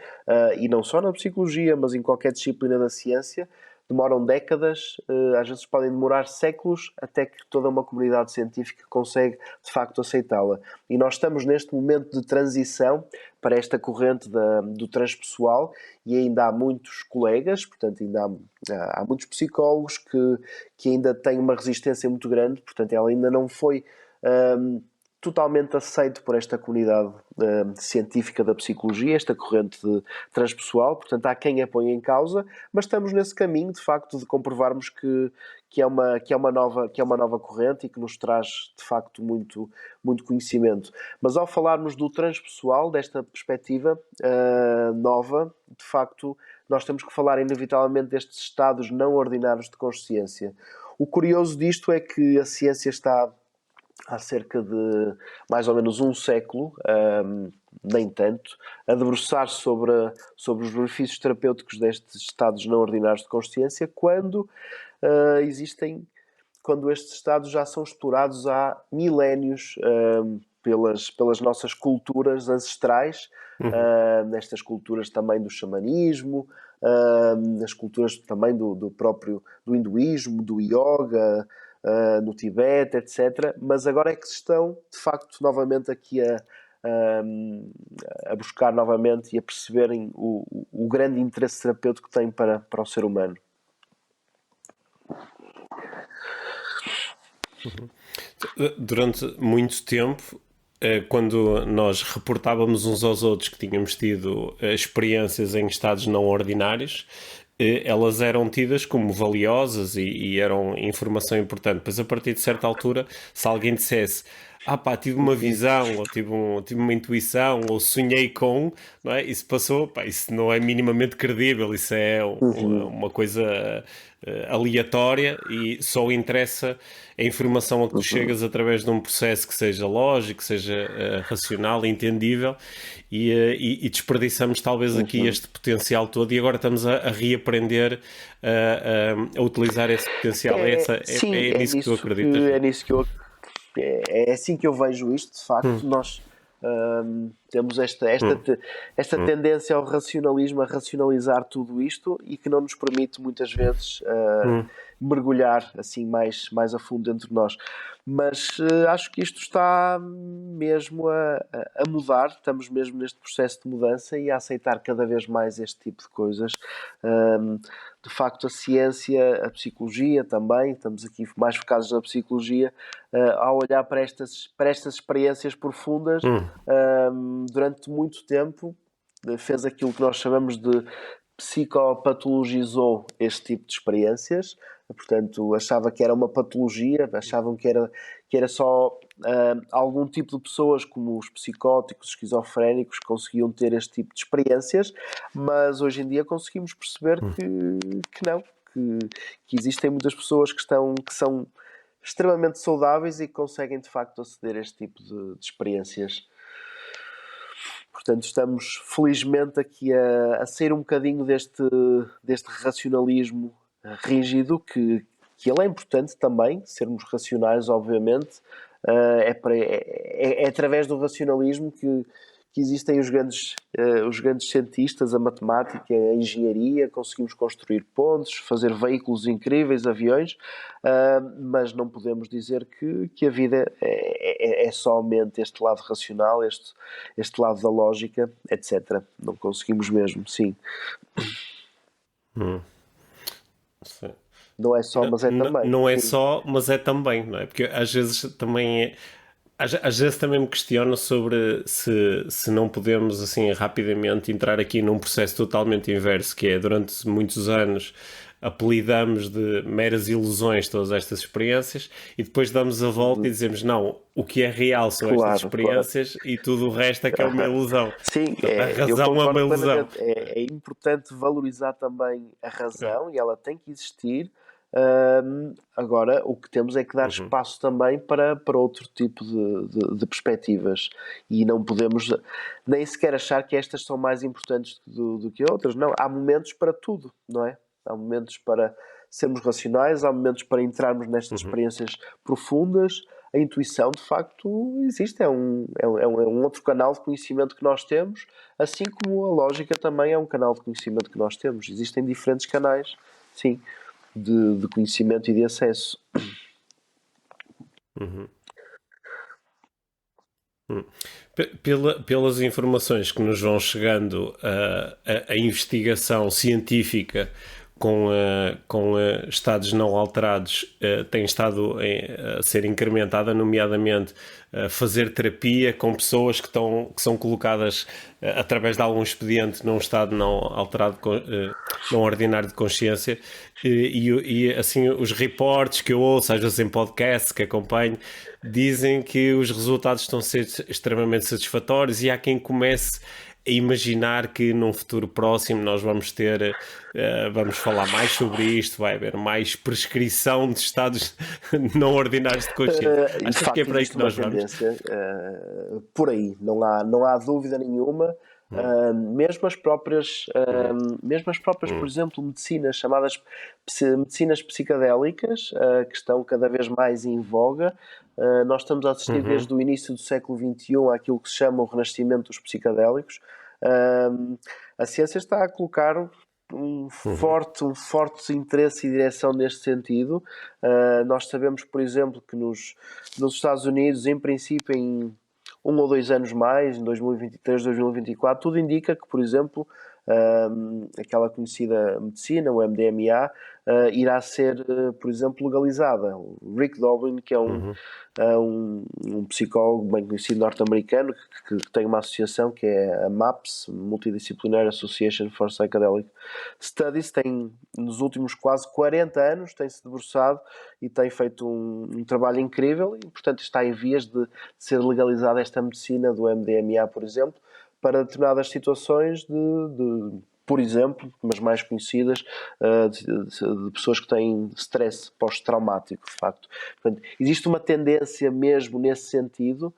e não só na psicologia, mas em qualquer disciplina da ciência, demoram décadas, às vezes podem demorar séculos, até que toda uma comunidade científica consegue, de facto, aceitá-la. E nós estamos neste momento de transição para esta corrente do transpessoal, e ainda há muitos colegas, portanto, ainda há muitos psicólogos que ainda têm uma resistência muito grande, portanto, ela ainda não foi totalmente aceito por esta comunidade científica da psicologia, esta corrente transpessoal, portanto há quem a ponha em causa, mas estamos nesse caminho, de facto, de comprovarmos que é uma nova corrente e que nos traz, de facto, muito, muito conhecimento. Mas ao falarmos do transpessoal, desta perspectiva nova, de facto, nós temos que falar inevitavelmente destes estados não ordinários de consciência. O curioso disto é que a ciência está há cerca de mais ou menos um século, nem tanto, a debruçar sobre os benefícios terapêuticos destes estados não ordinários de consciência, quando estes estados já são explorados há milénios pelas nossas culturas ancestrais, nestas culturas também do xamanismo, nas culturas também do próprio do hinduísmo, do yoga, no Tibete, etc. Mas agora é que se estão, de facto, novamente aqui a buscar novamente e a perceberem o grande interesse terapêutico que tem para o ser humano. Durante muito tempo, quando nós reportávamos uns aos outros que tínhamos tido experiências em estados não ordinários, elas eram tidas como valiosas e eram informação importante. Mas a partir de certa altura, se alguém dissesse tive uma visão, ou tive uma intuição, ou sonhei com, não é? Isso passou, isso não é minimamente credível, isso é uma coisa aleatória e só interessa a informação a que tu chegas através de um processo que seja lógico, que seja racional, entendível e desperdiçamos talvez aqui este potencial todo e agora estamos a reaprender a utilizar esse potencial. Sim, É nisso que tu acreditas? É assim que eu vejo isto, de facto. Nós temos esta tendência ao racionalismo, a racionalizar tudo isto e que não nos permite muitas vezes mergulhar assim mais a fundo dentro de nós. Mas acho que isto está mesmo a mudar, estamos mesmo neste processo de mudança e a aceitar cada vez mais este tipo de coisas. De facto, a ciência, a psicologia também, estamos aqui mais focados na psicologia, ao olhar para estas experiências profundas, durante muito tempo, fez aquilo que nós chamamos de psicopatologizou este tipo de experiências. Portanto, achava que era uma patologia, achavam que era só algum tipo de pessoas, como os psicóticos, os esquizofrénicos, conseguiam ter este tipo de experiências, mas hoje em dia conseguimos perceber que não, que existem muitas pessoas que são extremamente saudáveis e que conseguem de facto aceder a este tipo de experiências. Portanto, estamos felizmente aqui a sair um bocadinho deste racionalismo rígido, que ele é importante também, sermos racionais, obviamente. É através do racionalismo que existem os grandes cientistas, a matemática, a engenharia, conseguimos construir pontes, fazer veículos incríveis, aviões, mas não podemos dizer que a vida é somente este lado racional, este lado da lógica, etc. Não conseguimos mesmo, sim. Sim. Não é só, mas é também. Não é só, mas é também, não é? Porque às vezes também às vezes também me questiono sobre se não podemos assim rapidamente entrar aqui num processo totalmente inverso, que é durante muitos anos apelidamos de meras ilusões todas estas experiências e depois damos a volta e dizemos não, o que é real são estas experiências e tudo o resto é que é uma ilusão. Sim, a razão é uma ilusão. É importante valorizar também a razão e ela tem que existir. Agora, o que temos é que dar espaço também para outro tipo de perspectivas e não podemos nem sequer achar que estas são mais importantes do que outras. Não, há momentos para tudo, não é? Há momentos para sermos racionais, há momentos para entrarmos nestas experiências profundas. A intuição, de facto, existe. É um outro canal de conhecimento que nós temos, assim como a lógica também é um canal de conhecimento que nós temos. Existem diferentes canais, sim, de conhecimento e de acesso. Pelas informações que nos vão chegando, a investigação científica com estados não alterados tem estado a ser incrementada, nomeadamente fazer terapia com pessoas que são colocadas através de algum expediente num estado não alterado, não ordinário de consciência e assim os reportes que eu ouço, às vezes em podcasts que acompanho, dizem que os resultados estão a ser extremamente satisfatórios e há quem comece a imaginar que num futuro próximo nós vamos ter, vamos falar mais sobre isto, vai haver mais prescrição de estados não ordinários de consciência. Achas que é por aí que nós vamos? Por aí, não há dúvida nenhuma. Mesmo as próprias, por exemplo, medicinas chamadas medicinas psicadélicas, que estão cada vez mais em voga. Nós estamos a assistir desde o início do século XXI àquilo que se chama o renascimento dos psicadélicos. A ciência está a colocar um forte interesse e direção neste sentido. Nós sabemos, por exemplo, que nos Estados Unidos, em princípio, um ou dois anos mais, em 2023, 2024, tudo indica que, por exemplo, aquela conhecida medicina, o MDMA, irá ser, por exemplo, legalizada. O Rick Doblin, que é um psicólogo bem conhecido norte-americano, que tem uma associação que é a MAPS, Multidisciplinary Association for Psychedelic Studies, tem nos últimos quase 40 anos tem-se debruçado e tem feito um trabalho incrível e, portanto, está em vias de ser legalizada esta medicina do MDMA, por exemplo, para determinadas situações por exemplo, mas mais conhecidas, de pessoas que têm stress pós-traumático, de facto. Portanto, existe uma tendência mesmo nesse sentido,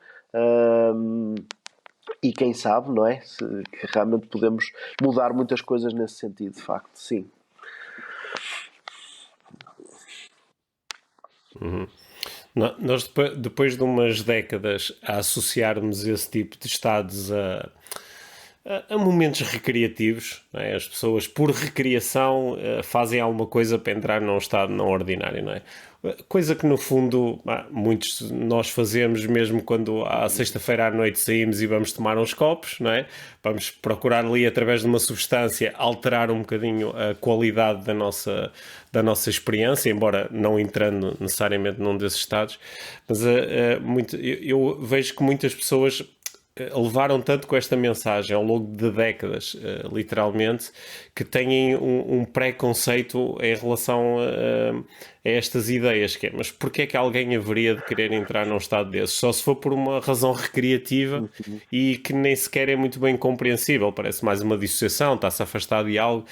e quem sabe, não é? Que realmente podemos mudar muitas coisas nesse sentido, de facto, sim. Nós, depois de umas décadas a associarmos esse tipo de estados a momentos recreativos, não é? As pessoas, por recriação, fazem alguma coisa para entrar num estado não ordinário, não é? Coisa que, no fundo, muitos de nós fazemos mesmo quando à sexta-feira à noite saímos e vamos tomar uns copos, não é? Vamos procurar ali, através de uma substância, alterar um bocadinho a qualidade da nossa experiência, embora não entrando necessariamente num desses estados. Mas eu vejo que muitas pessoas levaram tanto com esta mensagem ao longo de décadas, literalmente, que têm um preconceito em relação a estas ideias, que é, mas porquê é que alguém haveria de querer entrar num estado desses? Só se for por uma razão recreativa e que nem sequer é muito bem compreensível, parece mais uma dissociação, está-se afastado de algo.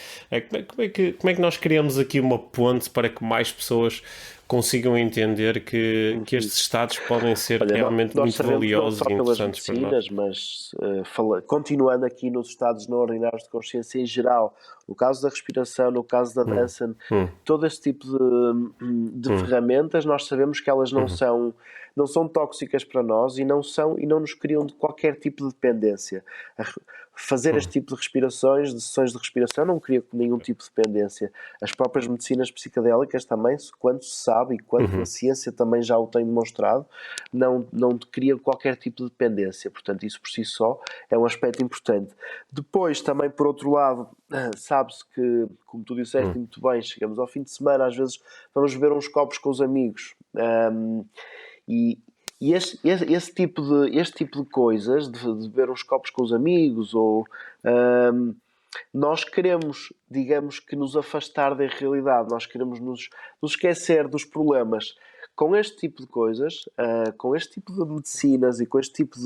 Como é que nós criamos aqui uma ponte para que mais pessoas consigam entender que estes estados podem ser realmente nós muito sabemos valiosos não só e pelas interessantes para nós. medicinas, mas continuando aqui nos estados não ordinários de consciência em geral, no caso da respiração, no caso da dança, todo esse tipo de ferramentas, nós sabemos que elas não são tóxicas para nós e não nos criam de qualquer tipo de dependência. Fazer este tipo de respirações, de sessões de respiração, não cria nenhum tipo de dependência. As próprias medicinas psicodélicas também, quanto se sabe e quanto a ciência também já o tem demonstrado, não cria qualquer tipo de dependência. Portanto, isso por si só é um aspecto importante. Depois, também, por outro lado, sabe-se que, como tu disseste muito bem, chegamos ao fim de semana, às vezes vamos beber uns copos com os amigos. E este tipo de coisas, de beber uns copos com os amigos, ou nós queremos, digamos que, nos afastar da realidade, nós queremos nos esquecer dos problemas. Com este tipo de coisas, com este tipo de medicinas e com este tipo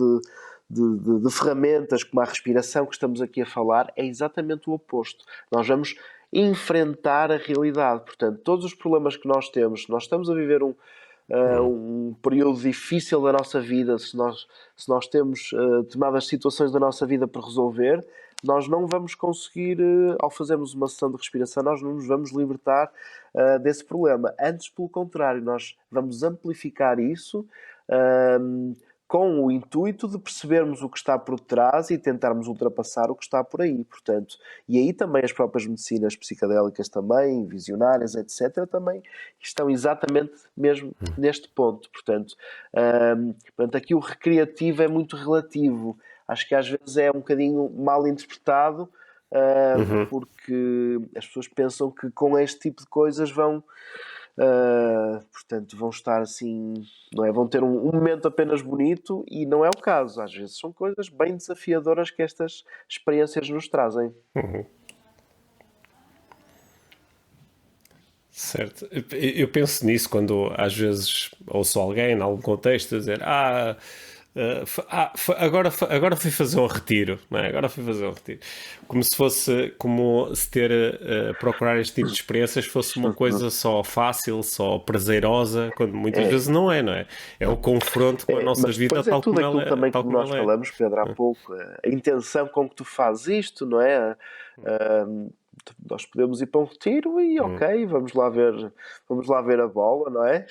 de ferramentas, como a respiração que estamos aqui a falar, é exatamente o oposto. Nós vamos enfrentar a realidade. Portanto, todos os problemas que nós temos, nós estamos a viver um período difícil da nossa vida, se nós temos determinadas situações da nossa vida para resolver, nós não vamos conseguir, ao fazermos uma sessão de respiração, nós não nos vamos libertar desse problema. Antes, pelo contrário, nós vamos amplificar isso com o intuito de percebermos o que está por trás e tentarmos ultrapassar o que está por aí, portanto. E aí também as próprias medicinas psicodélicas também, visionárias, etc., também estão exatamente mesmo neste ponto, portanto. Portanto, aqui o recreativo é muito relativo. Acho que às vezes é um bocadinho mal interpretado, porque as pessoas pensam que com este tipo de coisas portanto, vão estar assim, não é? Vão ter um momento apenas bonito e não é o caso. Às vezes são coisas bem desafiadoras que estas experiências nos trazem. Certo. Eu penso nisso quando às vezes ouço alguém, em algum contexto, a dizer agora fui fazer um retiro, não é? Agora fui fazer um retiro. Como se ter procurar este tipo de experiências fosse uma coisa só fácil, só prazerosa, quando muitas vezes não é, não é? É o confronto com a nossa Mas vida depois é tudo aquilo também tal que como nós ela é. falamos, Pedro, há pouco, a intenção com que tu fazes isto, não é? Nós podemos ir para um retiro e ok, vamos lá ver a bola, não é?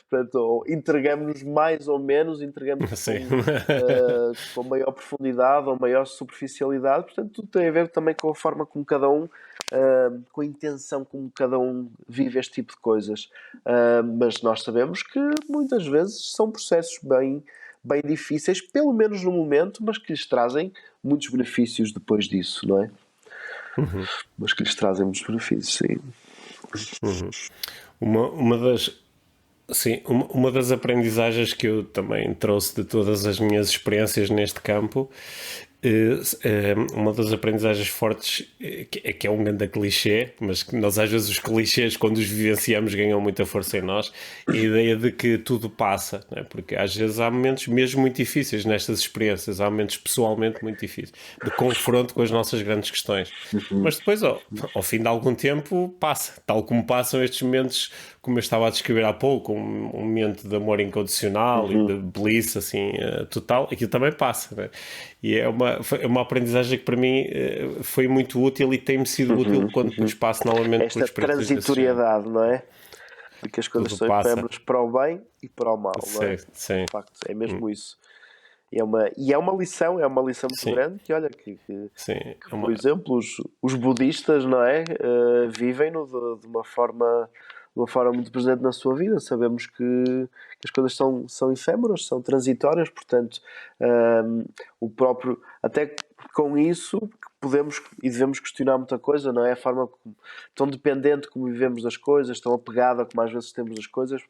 Portanto, ou entregamos-nos mais ou menos, entregamos Sim. com maior profundidade ou maior superficialidade, portanto tudo tem a ver também com a forma como cada um, com a intenção como cada um vive este tipo de coisas. Mas nós sabemos que muitas vezes são processos bem difíceis, pelo menos no momento, mas que lhes trazem muitos benefícios depois disso, não é? Mas que lhes trazem muitos benefícios, sim. Uma das, sim, uma das aprendizagens que eu também trouxe de todas as minhas experiências neste campo, uma das aprendizagens fortes, que é um grande clichê, mas que nós às vezes os clichês, quando os vivenciamos, ganham muita força em nós, é a ideia de que tudo passa, não é? Porque às vezes há momentos mesmo muito difíceis nestas experiências, há momentos pessoalmente muito difíceis, de confronto com as nossas grandes questões. Mas depois, ao fim de algum tempo, passa, tal como passam estes momentos, como eu estava a descrever há pouco, um momento de amor incondicional e de bliss, assim, total, aquilo também passa, né? E é uma aprendizagem que para mim foi muito útil e tem-me sido útil quando depois passo novamente por Esta experiências desse género. transitoriedade, não é? De que as coisas Tudo são passa. efêmeras para o bem e para o mal, não é? Sim, sim, De facto, é mesmo isso. E é uma lição muito sim, grande que, olha, sim. É por uma, exemplo, os budistas, não é? Vivem-no de uma forma muito presente na sua vida. Sabemos que as coisas são efêmeras, são transitórias, portanto, o próprio, até com isso, podemos e devemos questionar muita coisa, não é? A forma tão dependente como vivemos das coisas, tão apegada como às vezes temos das coisas.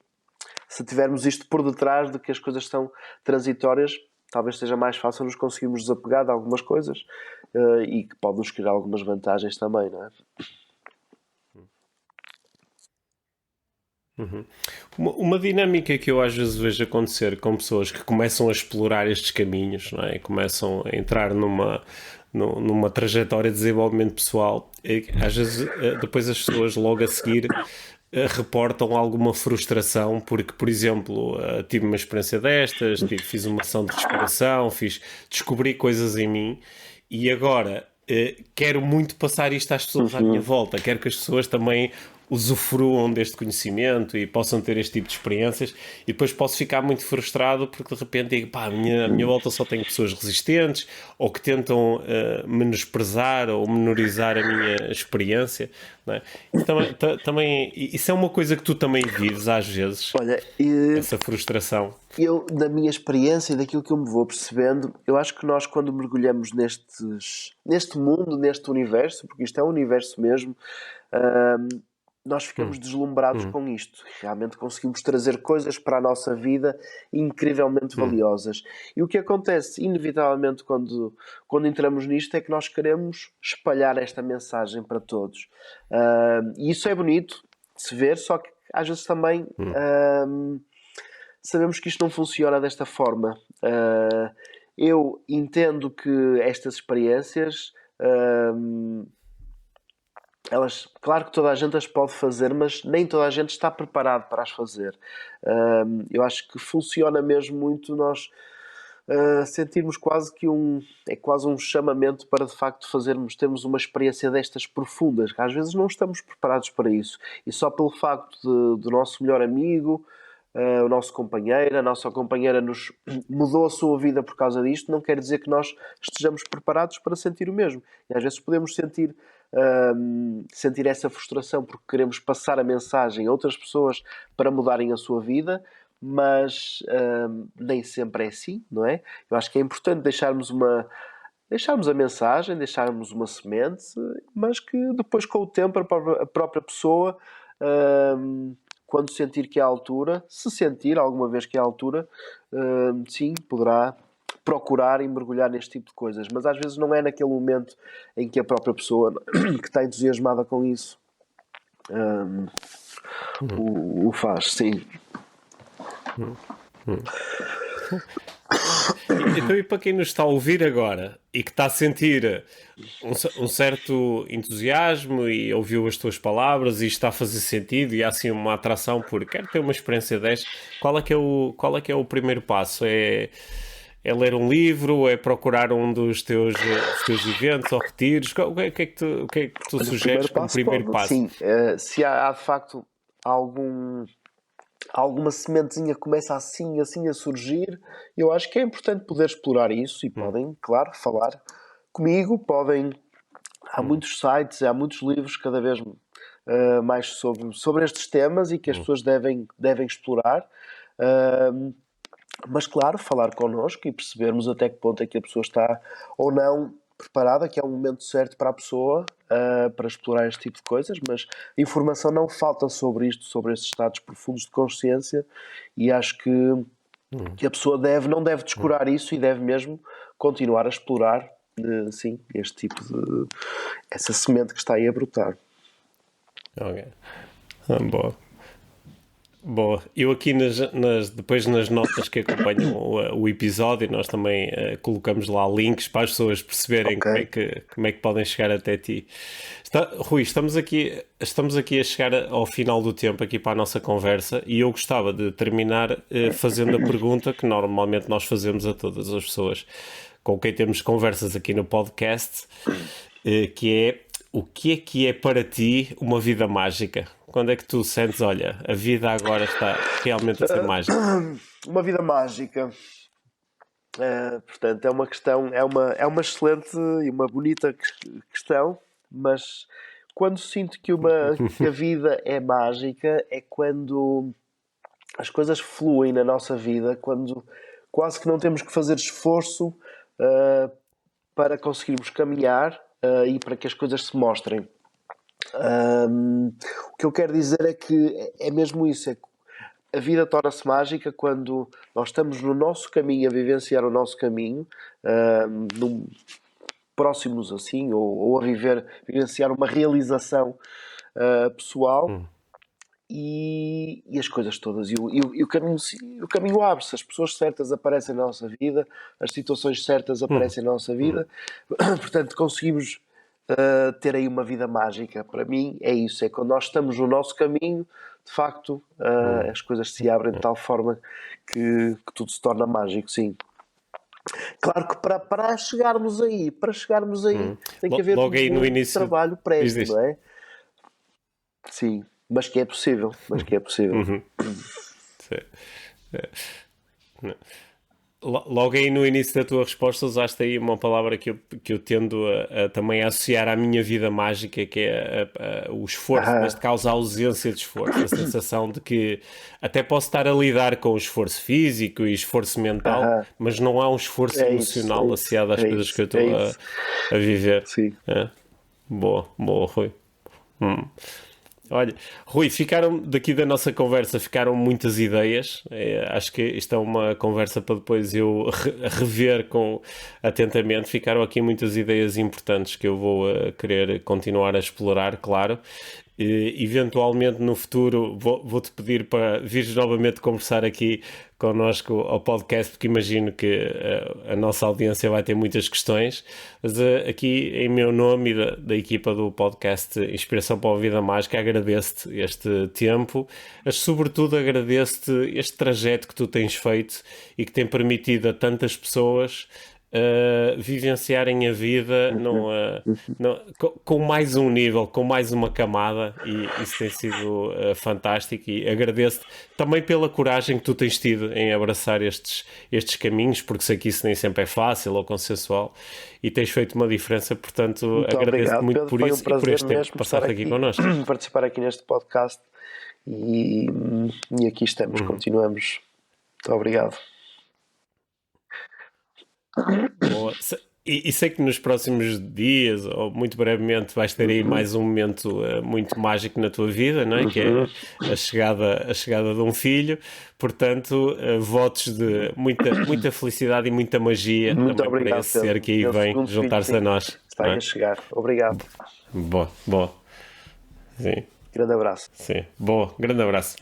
Se tivermos isto por detrás de que as coisas são transitórias, talvez seja mais fácil nos conseguirmos desapegar de algumas coisas e que pode nos criar algumas vantagens também, não é? uma dinâmica que eu às vezes vejo acontecer com pessoas que começam a explorar estes caminhos, não é? Começam a entrar numa trajetória de desenvolvimento pessoal, é que às vezes depois as pessoas logo a seguir reportam alguma frustração porque, por exemplo, tive uma experiência destas, fiz uma sessão de respiração, descobri coisas em mim e agora quero muito passar isto às pessoas à minha volta, quero que as pessoas também usufruam deste conhecimento e possam ter este tipo de experiências e depois posso ficar muito frustrado porque de repente digo, pá, a minha volta só tem pessoas resistentes ou que tentam menosprezar ou menorizar a minha experiência, não é? Isso também, isso é uma coisa que tu também vives às vezes, Olha, essa frustração. eu, da minha experiência e daquilo que eu me vou percebendo, eu acho que nós, quando mergulhamos neste mundo, neste universo, porque isto é um universo mesmo, nós ficamos deslumbrados com isto. Realmente conseguimos trazer coisas para a nossa vida incrivelmente valiosas. E o que acontece, inevitavelmente, quando entramos nisto, é que nós queremos espalhar esta mensagem para todos. E isso é bonito de se ver, só que às vezes também sabemos que isto não funciona desta forma. Eu entendo que estas experiências elas, claro que toda a gente as pode fazer, mas nem toda a gente está preparado para as fazer. Eu acho que funciona mesmo muito nós sentirmos quase que é quase um chamamento para de facto termos uma experiência destas profundas, que às vezes não estamos preparados para isso. E só pelo facto do nosso melhor amigo, o nosso companheiro, a nossa companheira nos mudou a sua vida por causa disto, não quer dizer que nós estejamos preparados para sentir o mesmo. E às vezes podemos sentir essa frustração porque queremos passar a mensagem a outras pessoas para mudarem a sua vida, mas nem sempre é assim, não é? Eu acho que é importante deixarmos a mensagem, deixarmos uma semente, mas que depois com o tempo a própria pessoa, quando sentir que é a altura, se sentir alguma vez que é a altura, sim, poderá procurar e mergulhar neste tipo de coisas, mas às vezes não é naquele momento em que a própria pessoa que está entusiasmada com isso o faz, sim. Então, e para quem nos está a ouvir agora e que está a sentir um certo entusiasmo e ouviu as tuas palavras e está a fazer sentido e há assim uma atração por quero ter uma experiência desta, qual é que é o primeiro passo? É ler um livro? É procurar um dos teus eventos ou retiros? O que é que tu sugeres como primeiro passo? Sim, se há de facto alguma sementezinha que começa assim a surgir, eu acho que é importante poder explorar isso e podem, claro, falar comigo, há muitos sites, há muitos livros cada vez mais sobre estes temas e que as pessoas devem explorar. Mas claro, falar connosco e percebermos até que ponto é que a pessoa está ou não preparada, que é um momento certo para a pessoa para explorar este tipo de coisas, mas a informação não falta sobre isto, sobre estes estados profundos de consciência, e acho que a pessoa não deve descurar isso e deve mesmo continuar a explorar, sim, este tipo de... essa semente que está aí a brotar. Ok. Boa. Boa. Eu aqui depois nas notas que acompanham o episódio, nós também colocamos lá links para as pessoas perceberem Ok. como é que podem chegar até ti. Rui, estamos aqui a chegar ao final do tempo aqui para a nossa conversa e eu gostava de terminar fazendo a pergunta que normalmente nós fazemos a todas as pessoas com quem temos conversas aqui no podcast, que é: o que é para ti uma vida mágica? Quando é que tu sentes, olha, a vida agora está realmente a ser mágica? Uma vida mágica. Portanto, é uma questão, é uma excelente e uma bonita questão, mas quando sinto que a vida é mágica é quando as coisas fluem na nossa vida, quando quase que não temos que fazer esforço uh, para conseguirmos caminhar e para que as coisas se mostrem. O que eu quero dizer é que é mesmo isso, é que a vida torna-se mágica quando nós estamos no nosso caminho, a vivenciar o nosso caminho, próximos assim, ou a vivenciar uma realização pessoal, e as coisas todas. O caminho abre-se, as pessoas certas aparecem na nossa vida, as situações certas aparecem na nossa vida, portanto conseguimos ter aí uma vida mágica. Para mim é isso, é quando nós estamos no nosso caminho, de facto as coisas se abrem de tal forma que tudo se torna mágico, sim. Claro que para chegarmos aí, tem que haver Logo aí no muito início, trabalho diz, prévio, diz. não é? Sim, mas que é possível, Sim. Logo aí no início da tua resposta usaste aí uma palavra que eu tendo a também associar à minha vida mágica, que é o esforço, Aham, neste caso a ausência de esforço, a sensação de que até posso estar a lidar com o esforço físico e esforço mental, aham. mas não há um esforço É isso, é emocional isso, associado às é coisas que eu isso, é estou isso. a viver. Sim. É? Boa, boa, Rui. Hum. Olha, Rui, ficaram daqui da nossa conversa, ficaram muitas ideias. Acho que isto é uma conversa para depois eu rever atentamente. Ficaram aqui muitas ideias importantes que eu vou querer continuar a explorar, claro. Eventualmente no futuro vou-te pedir para vires novamente conversar aqui connosco ao podcast, porque imagino que a nossa audiência vai ter muitas questões, mas aqui em meu nome e da equipa do podcast Inspiração para a Vida Mágica, agradeço-te este tempo, mas sobretudo agradeço-te este trajeto que tu tens feito e que tem permitido a tantas pessoas vivenciarem a vida com mais um nível, com mais uma camada, e isso tem sido fantástico, e agradeço-te também pela coragem que tu tens tido em abraçar estes caminhos, porque sei que isso nem sempre é fácil ou consensual, e tens feito uma diferença, portanto Muito agradeço-te obrigado, muito Pedro. por Foi um isso e por prazer este tempo que mesmo estar passaste aqui aqui, connosco. participar aqui neste podcast e, e aqui estamos, continuamos. Muito obrigado. Boa. E sei que nos próximos dias, ou muito brevemente, vais ter aí mais um momento muito mágico na tua vida, não é? Que é a chegada de um filho. Portanto, votos de muita felicidade e muita magia Muito também para obrigado, esse Pedro. ser que aí Meu vem segundo filho, juntar-se a sim, nós, está não aí a é? chegar. Obrigado. Boa, boa. Sim, Grande abraço. sim. Boa. Grande abraço.